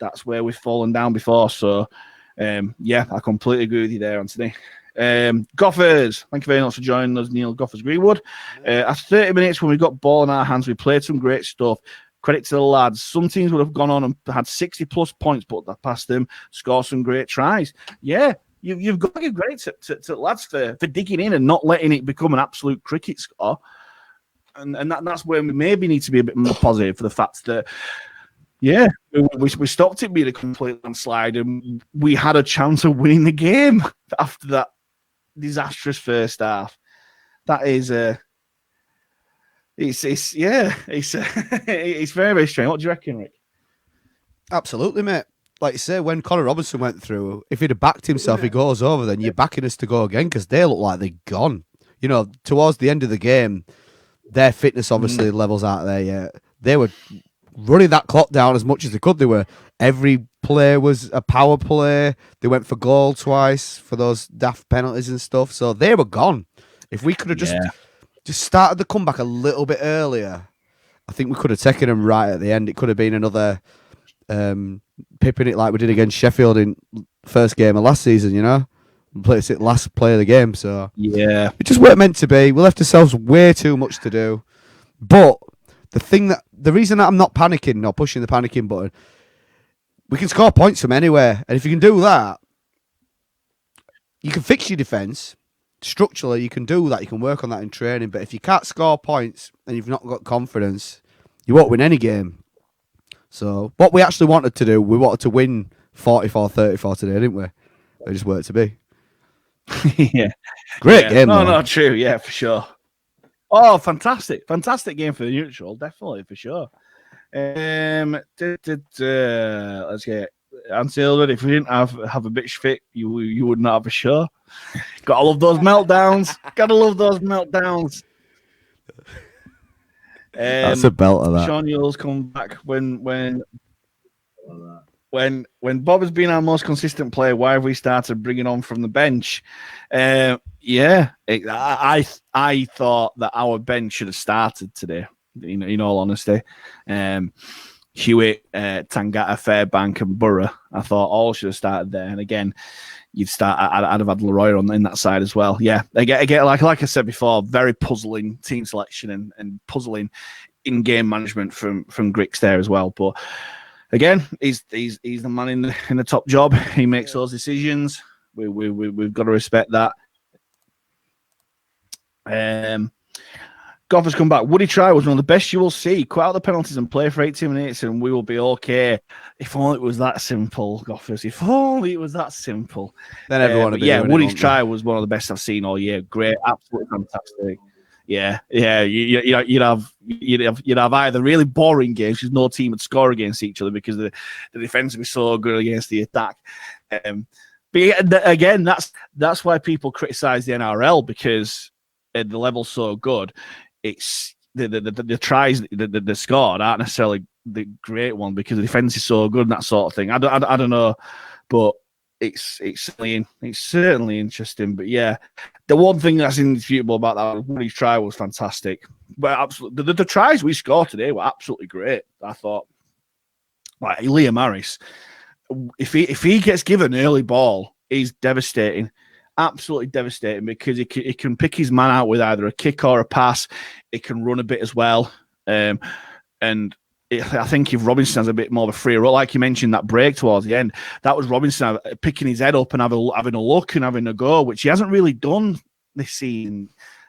that's where we've fallen down before. So, I completely agree with you there, Anthony. Goffers, thank you very much for joining us, Neil Goffers Greenwood. After 30 minutes, when we got ball in our hands, we played some great stuff. Credit to the lads. Some teams would have gone on and had 60-plus points, but that past them, scored some great tries. Yeah, you've got to give credit to lads for digging in and not letting it become an absolute cricket score. And that's where we maybe need to be a bit more positive for the fact that, we stopped it being a complete landslide, and we had a chance of winning the game after that disastrous first half. That is it's very, very strange. What do you reckon, Rick? Absolutely, mate. Like you say, when Conor Robinson went through, if he'd have backed himself, he goes over, then you're backing us to go again, because they look like they're gone. You know, towards the end of the game, their fitness obviously levels out there. Yeah, they were running that clock down as much as they could. Every play was a power play. They went for goal twice for those daft penalties and stuff. So they were gone. If we could have just started the comeback a little bit earlier, I think we could have taken them right at the end. It could have been another pipping it like we did against Sheffield in first game of last season, you know? It's it last play of the game. So yeah, it just weren't meant to be. We left ourselves way too much to do. But the reason that I'm not panicking or pushing the panicking button, we can score points from anywhere. And if you can do that, you can fix your defence. Structurally, you can do that. You can work on that in training. But if you can't score points and you've not got confidence, you won't win any game. So what we actually wanted to do, we wanted to win 44-34 today, didn't we? It just worked to be. Great game. No, true. Yeah, for sure. Oh, fantastic game for the neutral, definitely, for sure. Let's get Anfield. If we didn't have a bitch fit, you would not have a show. Gotta love those meltdowns. That's a belt of that. Sean Yule's come back when Bob has been our most consistent player. Why have we started bringing on from the bench? I thought that our bench should have started today. In all honesty, Hewitt, Tangata, Fairbank, and Borough. I thought all should have started there. And again, I'd have had Leroy in that side as well. Yeah, again, like I said before, very puzzling team selection and puzzling in-game management from Grix there as well. But again, he's the man in the top job. He makes those decisions. We've got to respect that. Goff has come back. Would he try? Was one of the best you will see. Quit out the penalties and play for 80 minutes, and we will be okay. If only it was that simple, Goffers. If only it was that simple. Then everyone would be doing Woody's it, try was one of the best I've seen all year. Great, absolutely fantastic. Yeah. You'd have either really boring games because no team would score against each other because the defense would be so good against the attack. But again, that's why people criticize the NRL because the level's so good. It's the tries the scored aren't necessarily the great one because the defense is so good and that sort of thing. I don't know, but it's certainly interesting. But yeah, the one thing that's indisputable about that Woody's try was fantastic. But absolutely, the tries we scored today were absolutely great. I thought, like Liam Harris, if he gets given early ball, he's devastating. Absolutely devastating because he can pick his man out with either a kick or a pass. He can run a bit as well. I think if Robinson has a bit more of a free roll, like you mentioned, that break towards the end, that was Robinson picking his head up and having a look and having a go, which he hasn't really done this season,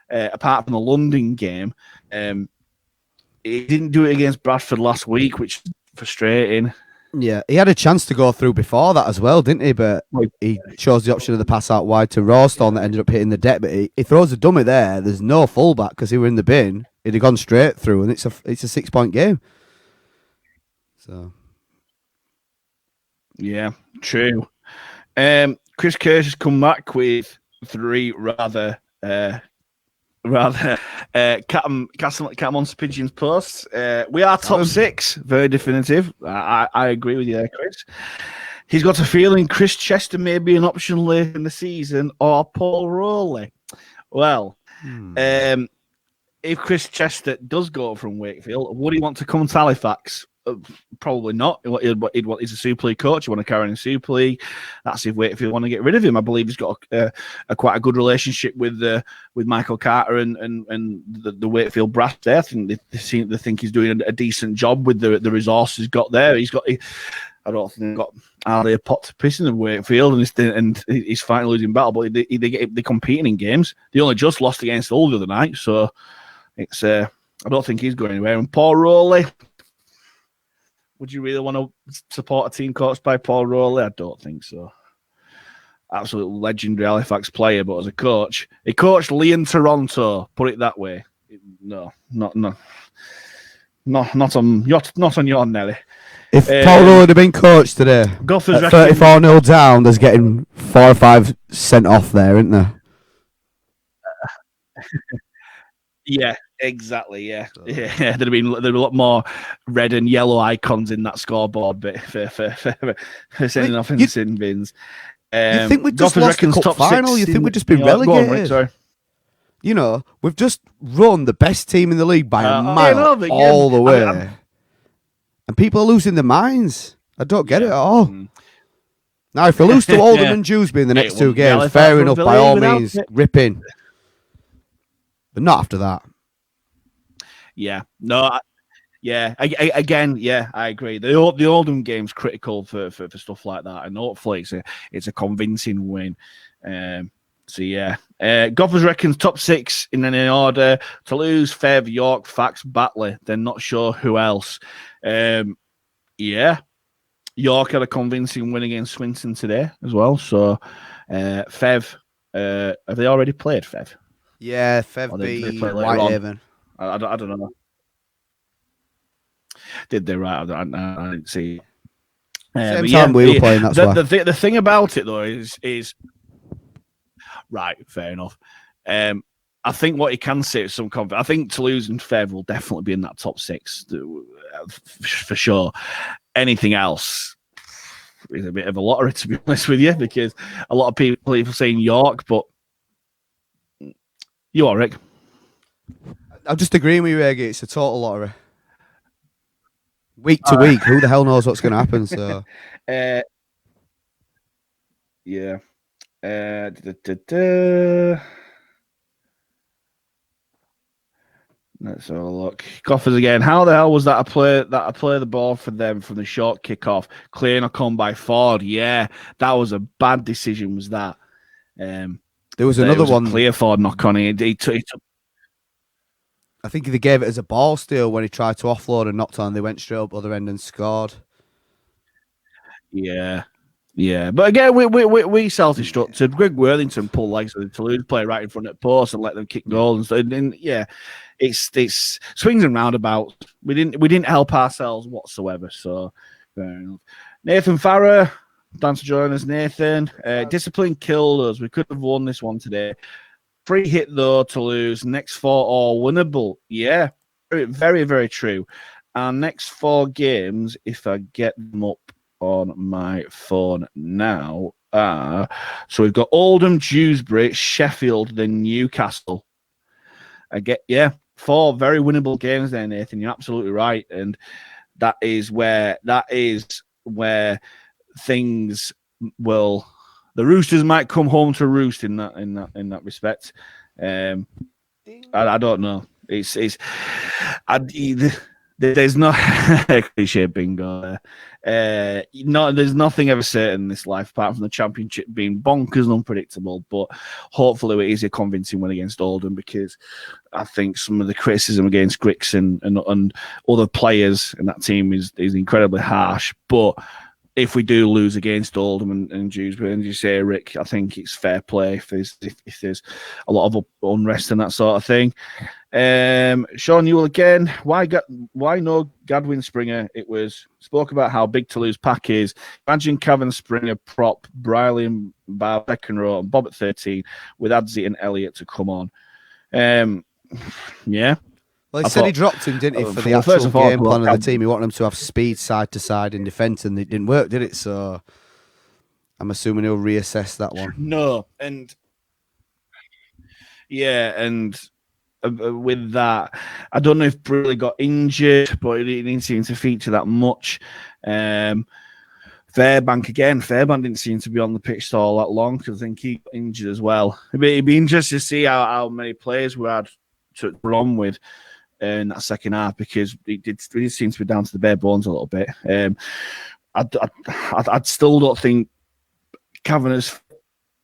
apart from the London game. He didn't do it against Bradford last week, which is frustrating. Yeah, he had a chance to go through before that as well, didn't he? But he chose the option of the pass out wide to Rawstorm that ended up hitting the deck. But he throws a dummy there. There's no fullback because he were in the bin. He'd have gone straight through, and it's a 6-point game. So, yeah, true. Chris Kirsch has come back with 3 rather cat on pigeons posts. We are top 6, very definitive. I agree with you there, Chris. He's got a feeling Chris Chester may be an option late in the season or Paul Rowley. Well, if Chris Chester does go from Wakefield, would he want to come to Halifax? Probably not. He's a Super League coach. You want to carry in Super League. That's if Wakefield want to get rid of him. I believe he's got quite a good relationship with Michael Carter and the Wakefield brass there. I think they think he's doing a decent job with the resources he's got there. I don't think they've got hardly a pot to piss in the Wakefield, and he's fighting a losing battle. But they're competing in games. They only just lost against Hull the other night, so it's. I don't think he's going anywhere. And Paul Rowley. Would you really want to support a team coached by Paul Rowley? I don't think so. Absolute legendary Halifax player, but as a coach, he coached Lee in Toronto. Put it that way. No, not on your Nelly. if Paul Rowley had been coached today, at 34-0 down, there's getting 4 or 5 sent off there, isn't there? Yeah, exactly. Yeah. There'd have been a lot more red and yellow icons in that scoreboard bit for sending off in the sin bins. You think we just lost the cup final? You think we'd just been relegated? Rick, sorry. You know, we've just run the best team in the league by a mile all the way, and people are losing their minds. I don't get it at all. Now, if we lose to Oldham and Dewsbury in the next 2 games, fair enough. By all means, rip in. But not after that. Yeah. No. Again, I agree. The Oldham game's critical for stuff like that, and hopefully it's a convincing win. So yeah, Goffers reckons top 6 in any order: Toulouse, Fev, York, Fax, Batley. They're not sure who else. Yeah, York had a convincing win against Swinton today as well. So Fev, have they already played Fev? Yeah, Fev beat Whitehaven. I don't know. Did they? Right? I didn't see. Same time we were playing. That's why. The thing about it though is right. Fair enough. I think what you can say is some confidence. I think Toulouse and Fev will definitely be in that top 6 for sure. Anything else is a bit of a lottery, to be honest with you, because a lot of people saying York, but you are, Rick. I'm just agreeing with you, Reggie. It's a total lottery. Week to week, who the hell knows what's going to happen? So, yeah. Let's have a look. Goffers again. How the hell was that a play the ball for them from the short kickoff? Clear knock on by Ford. Yeah, that was a bad decision. Was that? There was another one. Clear Ford knock on. He took. I think they gave it as a ball steal when he tried to offload and knocked on. They went straight up other end and scored. Yeah. Yeah, but again, we self-destructed. Greg Worthington pulled legs of the Toulouse player right in front of the post and let them kick goals. And yeah, it's swings and roundabouts. We didn't help ourselves whatsoever. So fair enough. Nathan Farrer, thanks for joining us, Nathan. Discipline killed us. We could have won this one today. Free hit though, Toulouse. Next 4 all winnable. Yeah, very, very true. Our next 4 games, if I get them up on my phone now. So we've got Oldham, Dewsbury, Sheffield, then Newcastle. 4 very winnable games there, Nathan. You're absolutely right, and that is where things will. The Roosters might come home to roost in that respect. I don't know. There's no cliche bingo there. There's nothing ever certain in this life apart from the championship being bonkers and unpredictable. But hopefully it is a convincing win against Oldham, because I think some of the criticism against Grix and other players in that team is incredibly harsh. But if we do lose against Oldham and Dewsbury, and you say, Rick, I think it's fair play if there's a lot of unrest and that sort of thing. Sean Newell again. Why no Gadwin Springer? It was spoke about how big Toulouse pack is. Imagine Cavan Springer prop, Briley and Bar second row, and Bob at 13 with Adzi and Elliott to come on. Yeah. Well, he said he dropped him, didn't he, for the actual game plan of the team. He wanted him to have speed side to side in defence, and it didn't work, did it? So I'm assuming he'll reassess that one. No, and with that, I don't know if Briley got injured, but he didn't seem to feature that much. Fairbank didn't seem to be on the pitch all that long, because I think he got injured as well. It'd be interesting to see how many players we had to run with in that second half, because it did seem to be down to the bare bones a little bit. I still don't think Kavanagh's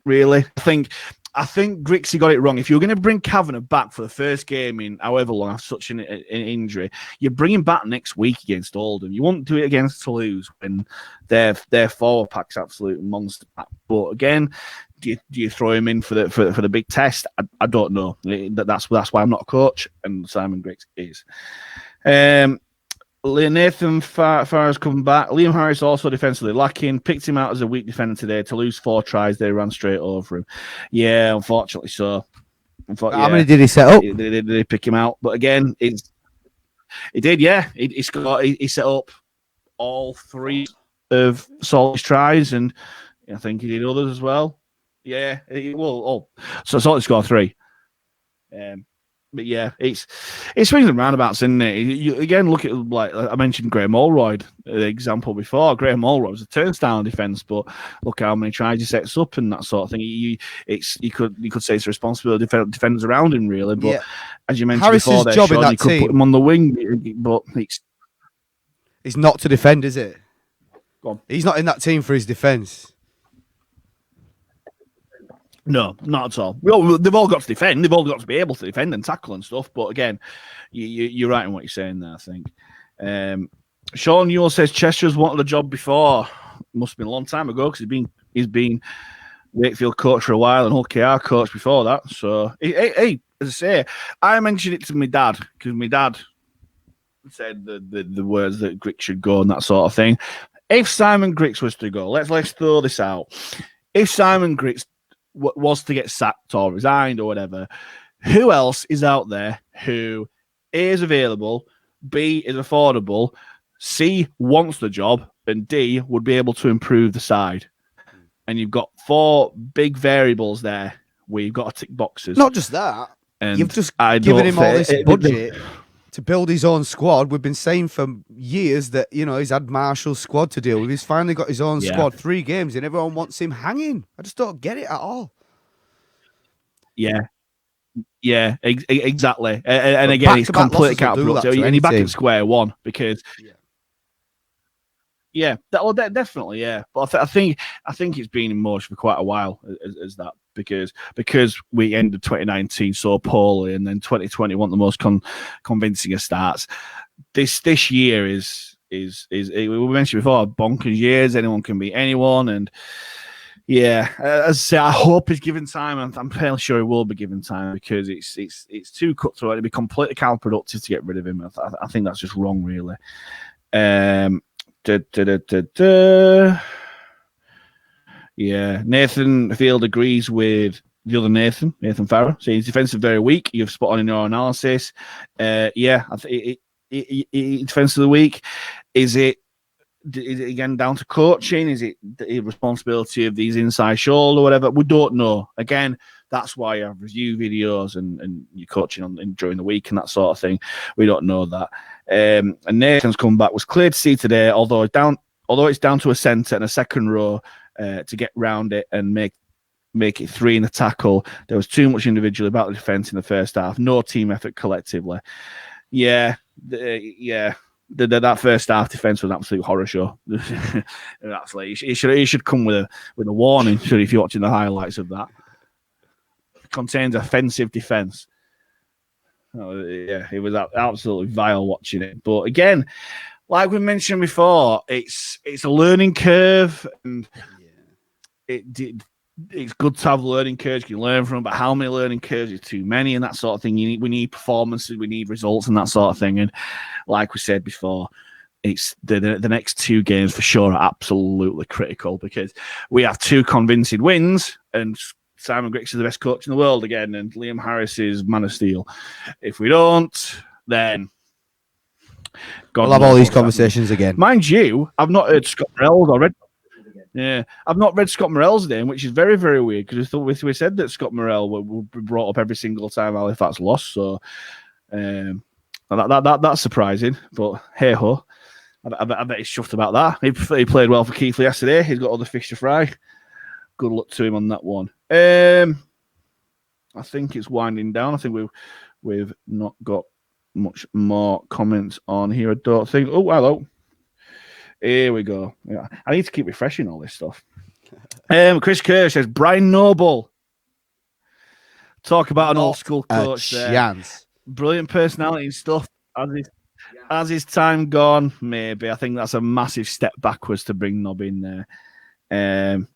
really. I think Grixie got it wrong. If you're going to bring Kavanagh back for the first game in however long after such an injury, you bring him back next week against Oldham. You won't do it against Toulouse when their forward pack's absolute monster pack. But again, do you throw him in for the big test? I don't know. That's why I'm not a coach, and Simon Griggs is. Nathan Farr's coming back. Liam Harris also defensively lacking. Picked him out as a weak defender today. To lose 4 tries, they ran straight over him. Yeah, unfortunately so. How many did he set up? They pick him out, but again, he did. Yeah, he set up all 3 of Salty's tries, and I think he did others as well. Yeah, so Salty scored 3. But yeah, it's swings and roundabouts, isn't it? You again look at, like I mentioned, Graham Allroyd, the example before. Graham Allroyd was a turnstile defence, but look how many tries he sets up and that sort of thing. You could say it's a responsibility of defenders around him, really. But as you mentioned Harris's before, job in that you could team, put him on the wing, but it's not to defend, is it? Go on. He's not in that team for his defence. No, not at all. Well, they've all got to defend. They've all got to be able to defend and tackle and stuff. But again, you're right in what you're saying there, I think. Sean Newell says Chester's wanted a job before. Must have been a long time ago, because he's been Wakefield coach for a while and Hull KR coach before that. So, hey, as I say, I mentioned it to my dad, because my dad said the words that Grix should go and that sort of thing. If Simon Grix was to go, let's throw this out. If Simon Grix was to get sacked or resigned or whatever, who else is out there who A, is available, B, is affordable, C, wants the job, and D, would be able to improve the side? And you've got 4 big variables there where you've got to tick boxes. Not just that. And you've just given him all this budget to build his own squad. We've been saying for years that, he's had Marshall's squad to deal with. He's finally got his own squad, 3 games, and everyone wants him hanging. I just don't get it at all. Yeah. Yeah, exactly. And But again, it's back-to-back completely losses will do that counterproductive. to And any you're back team. at square one because Yeah. definitely, yeah. But I think it's been in motion for quite a while as that because we ended 2019 so poorly, and then 2020 wasn't the most convincing of starts. This year is we mentioned before, bonkers years. Anyone can beat anyone, and yeah, as I say, I hope he's given time. I'm fairly sure he will be given time because it's too cutthroat. It'd be completely counterproductive to get rid of him. I think that's just wrong, really. Yeah, Nathan Field agrees with the other Nathan Farrer. So he's defensive very weak. You've spot on in your analysis. Yeah, I think defense of the week. Is it again down to coaching? Is it the responsibility of these inside shoulder or whatever? We don't know. Again, that's why you have review videos and you're coaching during the week and that sort of thing. We don't know that. And Nathan's comeback was clear to see today, although it's down to a centre and a second row to get round it and make it three in the tackle. There was too much individual about the defence in the first half. No team effort collectively. Yeah. That first half defense was an absolute horror show. Actually, he should come with a warning. Should if you're watching the highlights of that, it contains offensive defense. Oh, yeah, it was absolutely vile watching it. But again, like we mentioned before, it's a learning curve, and it's good to have learning curves. You can learn from them, but how many learning curves are too many and that sort of thing? We need performances, we need results and that sort of thing. And like we said before, it's the next two games for sure are absolutely critical because we have two convincing wins and Simon Griggs is the best coach in the world again and Liam Harris is Man of Steel. If we don't, then we'll have all these conversations again. Mind you, I've not heard Scott Morell's already. Yeah, I've not read Scott Morell's name, which is very, very weird because we said that Scott Morell would be brought up every single time Halifax lost. So that's surprising. But hey ho, I bet he's chuffed about that. He played well for Keithley yesterday. He's got other fish to fry. Good luck to him on that one. I think it's winding down. I think we've not got much more comments on here. I don't think. Oh, hello. Here we go. Yeah. I need to keep refreshing all this stuff. Chris Kerr says Brian Noble. Talk about an old school coach there. Brilliant personality and stuff. As his time gone, maybe. I think that's a massive step backwards to bring Nob in there.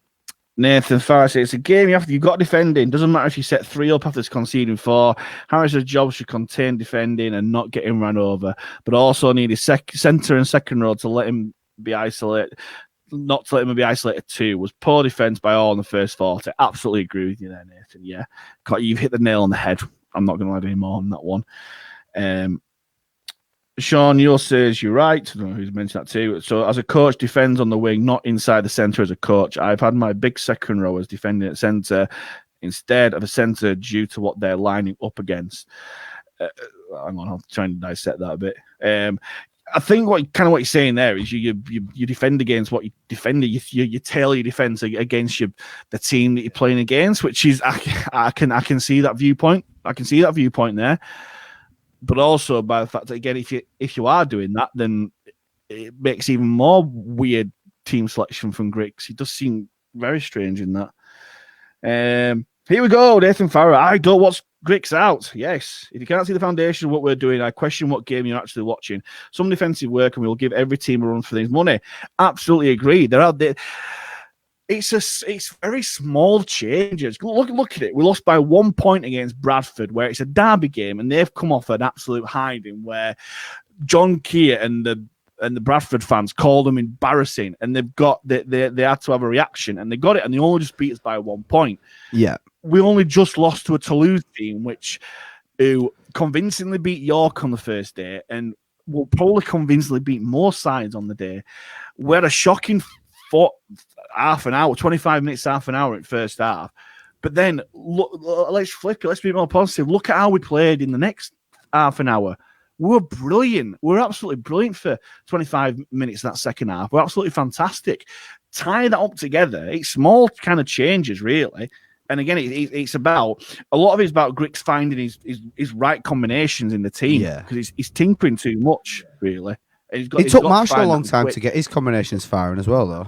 Nathan Farrar says it's a game you've got defending. Doesn't matter if you set 3 up after conceding 4. Harris's job should contain defending and not get him run over, but also need his centre and second row to let him be isolated, not to let him be isolated too. Was poor defence by all in the first 40. Absolutely agree with you there, Nathan. Yeah, you've hit the nail on the head. I'm not going to add any more on that one. Sean, yours says you're right. I don't know who's mentioned that too. So as a coach, defends on the wing, not inside the centre as a coach. I've had my big second rowers defending at centre instead of a centre due to what they're lining up against. Hang on, I'll try and dissect that a bit. I think what you're saying there is you defend against what you defend. You tailor your defense against the team that you're playing against, which is I can see that viewpoint. I can see that viewpoint there, but also by the fact that again, if you are doing that, then it makes even more weird team selection from Griggs. He does seem very strange in that. Here we go, Nathan Farrar. I don't watch Griggs out. Yes. If you can't see the foundation of what we're doing, I question what game you're actually watching. Some defensive work and we will give every team a run for their money. Absolutely agree. It's very small changes. Look at it. We lost by 1 point against Bradford, where it's a derby game, and they've come off an absolute hiding where John Keir and the Bradford fans called them embarrassing, and they had to have a reaction, and they got it, and they only just beat us by 1 point. Yeah. We only just lost to a Toulouse team, who convincingly beat York on the first day, and will probably convincingly beat more sides on the day. We had a shocking half an hour, 25 minutes, half an hour at first half. But then, look, let's flip it. Let's be more positive. Look at how we played in the next half an hour. We were brilliant. We were absolutely brilliant for 25 minutes in that second half. We're absolutely fantastic. Tie that up together. It's small kind of changes, really. And again, it's about a lot of it's about Griggs finding his right combinations in the team because he's tinkering too much, really. It took Marshall a long time to get his combinations firing as well, though.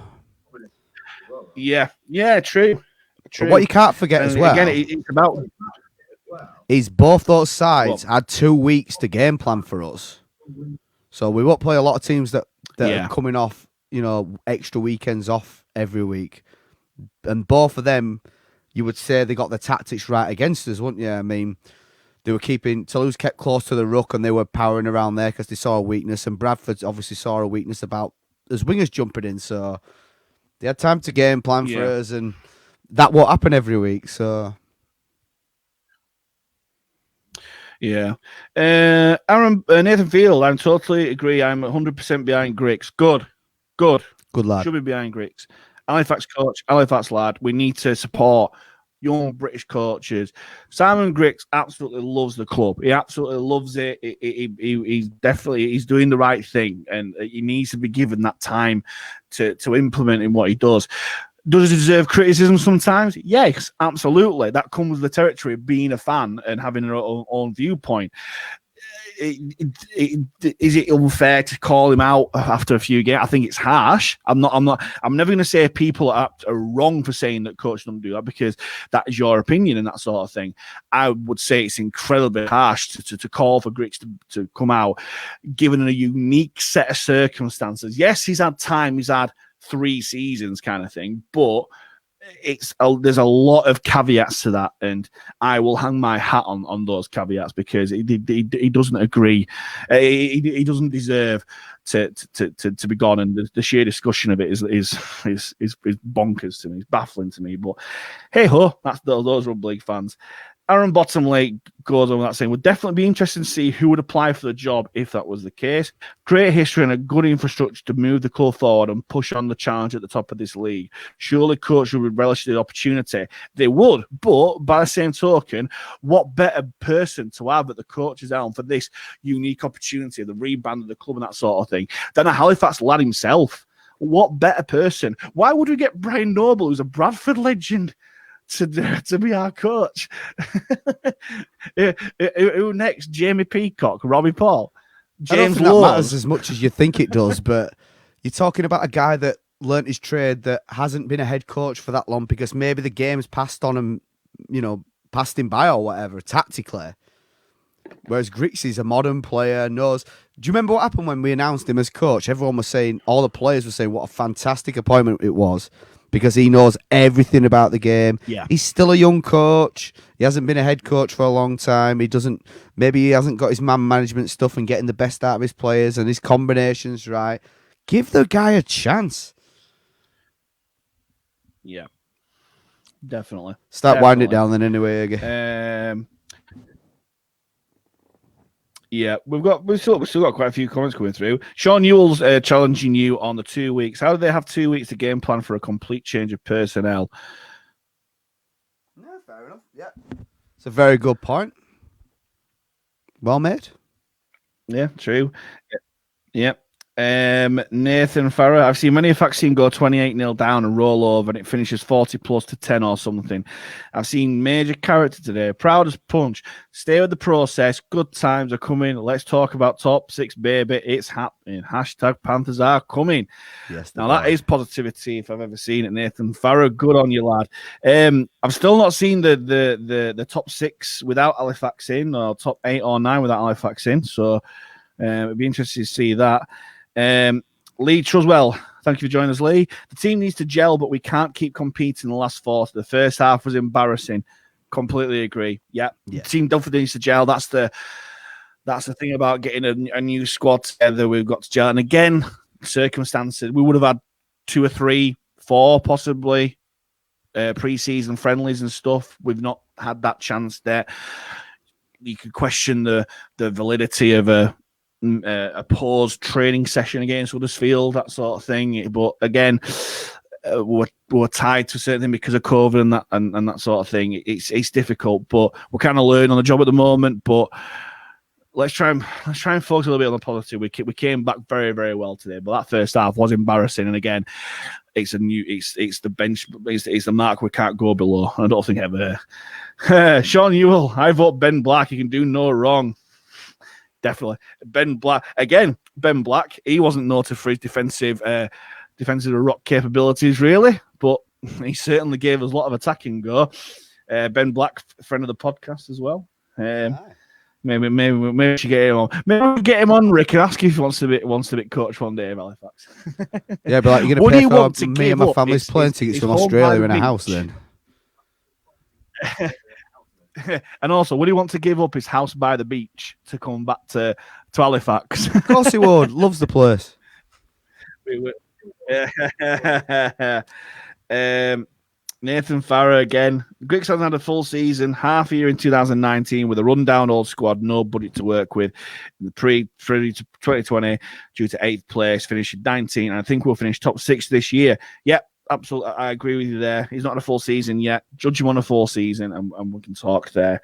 Yeah, true. But what you can't forget as well, again, it's about is both those sides had 2 weeks to game plan for us. So we won't play a lot of teams that are coming off, extra weekends off every week. And both of them, you would say they got the tactics right against us, wouldn't you? I mean, Toulouse kept close to the ruck and they were powering around there because they saw a weakness. And Bradford obviously saw a weakness about as wingers jumping in. So they had time to game plan for us, and that won't happen every week. So. Yeah. Nathan Field, I totally agree. I'm 100% behind Griggs. Good lad. Should be behind Griggs. Halifax coach, Halifax lad. We need to support young British coaches. Simon Griggs absolutely loves the club. He absolutely loves it. He's doing the right thing, and he needs to be given that time to implement in what he does. Does he deserve criticism sometimes? Yes, absolutely. That comes with the territory of being a fan and having your own viewpoint. Is it unfair to call him out after a few games? I think it's harsh. I'm never going to say people are wrong for saying that coach don't do that, because that is your opinion and that sort of thing. I would say it's incredibly harsh to call for Griggs to come out, given a unique set of circumstances. Yes, he's had time. He's had 3 seasons kind of thing, but there's a lot of caveats to that, and I will hang my hat on those caveats, because he doesn't agree. He doesn't deserve to be gone, and the sheer discussion of it is bonkers to me. It's baffling to me. But hey ho, that's those Rugby League fans. Aaron Bottomley goes on without saying, would definitely be interested to see who would apply for the job if that was the case. Great history and a good infrastructure to move the club forward and push on the challenge at the top of this league. Surely coaches would relish the opportunity. They would, but by the same token, what better person to have at the coach's helm for this unique opportunity, the rebound of the club and that sort of thing, than a Halifax lad himself? What better person? Why would we get Brian Noble, who's a Bradford legend, to be our coach? Who next? Jamie Peacock, Robbie Paul, James That matters as much as you think it does, but you're talking about a guy that learnt his trade that hasn't been a head coach for that long, because maybe the game's passed on him, passed him by or whatever tactically. Whereas Griggs is a modern player, knows. Do you remember what happened when we announced him as coach? Everyone was saying, all the players were saying what a fantastic appointment it was, because he knows everything about the game. Yeah. He's still a young coach. He hasn't been a head coach for a long time. Maybe he hasn't got his man management stuff and getting the best out of his players and his combinations right. Give the guy a chance. Yeah, definitely. Winding it down then anyway again. Yeah, we've still got quite a few comments coming through. Sean Newell's challenging you on the 2 weeks. How do they have 2 weeks to game plan for a complete change of personnel? No, fair enough. Yeah, it's a very good point. Well made. Yeah, true. Yep. Nathan Farrer, I've seen many a vaccine go 28-0 down and roll over, and it finishes 40 plus to 10 or something. I've seen major character today, proud as punch. Stay with the process. Good times are coming. Let's talk about top 6, baby. It's happening. Hashtag Panthers are coming. Yes. Now that is positivity if I've ever seen it, Nathan Farrer. Good on you, lad. I've still not seen the top 6 without Halifax in, or top 8 or 9 without Halifax in. So it'd be interesting to see that. Lee Truswell, thank you for joining us, Lee. The team needs to gel, but we can't keep competing in the last 4. The first half was embarrassing. Completely agree. Yeah. The team definitely needs to gel. That's the thing about getting a new squad together. We've got to gel. And again, circumstances, we would have had 2 or 3, 4 possibly pre-season friendlies and stuff. We've not had that chance there. You could question the validity of a paused training session against Huddersfield, that sort of thing. But again, we're tied to a certain thing because of COVID and that sort of thing. It's difficult, but we're kind of learning on the job at the moment. But let's try and focus a little bit on the positive. We came back very, very well today, but that first half was embarrassing. And again, it's the bench, it's the mark we can't go below. I don't think ever. Sean Ewell, I vote Ben Black. He can do no wrong. Definitely, Ben Black again. Ben Black. He wasn't noted for his defensive rock capabilities, really, but he certainly gave us a lot of attacking go. Ben Black, friend of the podcast as well. Maybe we should get him on. Maybe we'll get him on, Rick, and ask if he wants to be coach one day of Halifax. Yeah, but like, you're going to pay for me and my family's plane tickets from Australia in a house then? And also, would he want to give up his house by the beach to come back to Halifax? Of course he would. Loves the place. Nathan Farrer again. Griggs hasn't had a full season, half a year in 2019 with a rundown old squad, no budget to work with. In the pre-2020, due to 8th place, finishing 19. And I think we'll finish top 6 this year. Yep, absolutely. I agree with you there. He's not had a full season yet. Judge him on a full season, and we can talk there.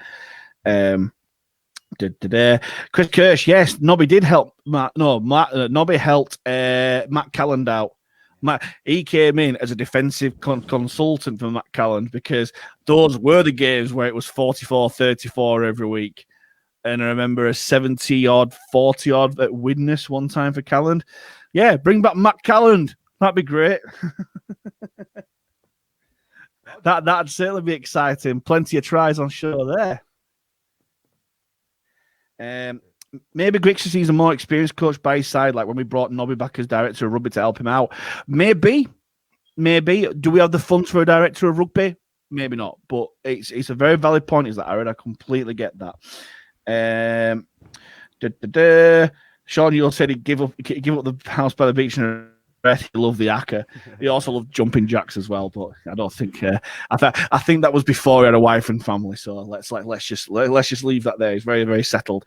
Chris Kirsch, yes, Nobby did help. Nobby helped Matt Calland out. He came in as a defensive consultant for Matt Calland because those were the games where it was 44-34 every week. And I remember a 70-odd, 40-odd at Widnes one time for Calland. Yeah, bring back Matt Calland. That'd be great. That'd certainly be exciting. Plenty of tries on show there. Maybe Griggs sees a more experienced coach by his side, like when we brought Nobby back as director of rugby to help him out. Maybe. Do we have the funds for a director of rugby? Maybe not. But it's a very valid point, is that, Aaron? I completely get that. Sean Yule said he'd give up the house by the beach and he loved the Acker. He also loved jumping jacks as well, but I don't think. I think that was before he had a wife and family. So let's just leave that there. He's very, very settled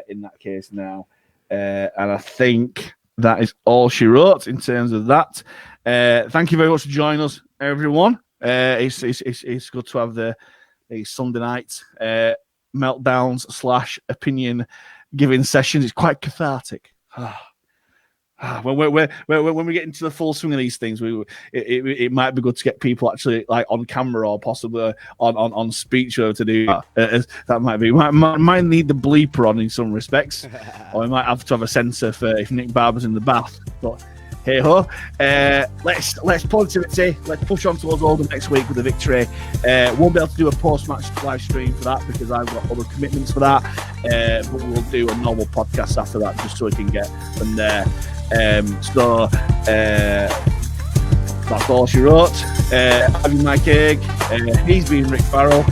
in that case now, and I think that is all she wrote in terms of that. Thank you very much for joining us, everyone. It's good to have the Sunday night meltdowns / opinion giving sessions. It's quite cathartic. When we get into the full swing of these things, it might be good to get people actually like on camera or possibly on speech to do that. That might be might need the bleeper on in some respects, or we might have to have a censor for if Nick Barber's in the bath. But hey ho, let's positivity. Let's push on towards Oldham next week with a victory. Won't be able to do a post-match live stream for that because I've got other commitments for that. But we'll do a normal podcast after that just so we can get from there. That's all she wrote. Having Mike Egg. He's been Rick Farrell.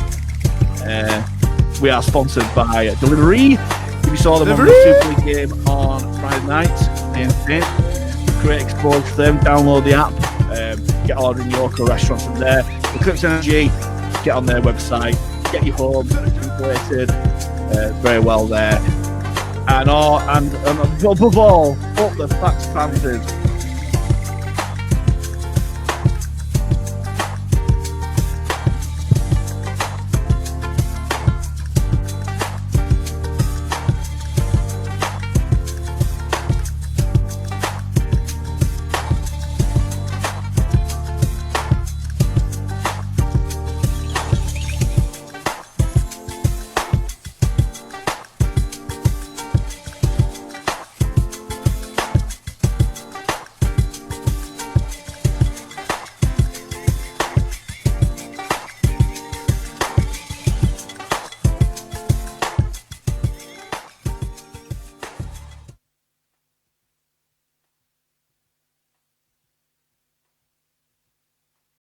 We are sponsored by Delivery. If you saw them on the Super League game on Friday night, great exposure for them. Download the app. Get ordering your local restaurants from there. Eclipse Energy. Get on their website. Get your home completed. Very well there. And above all, up the Fats Panthers.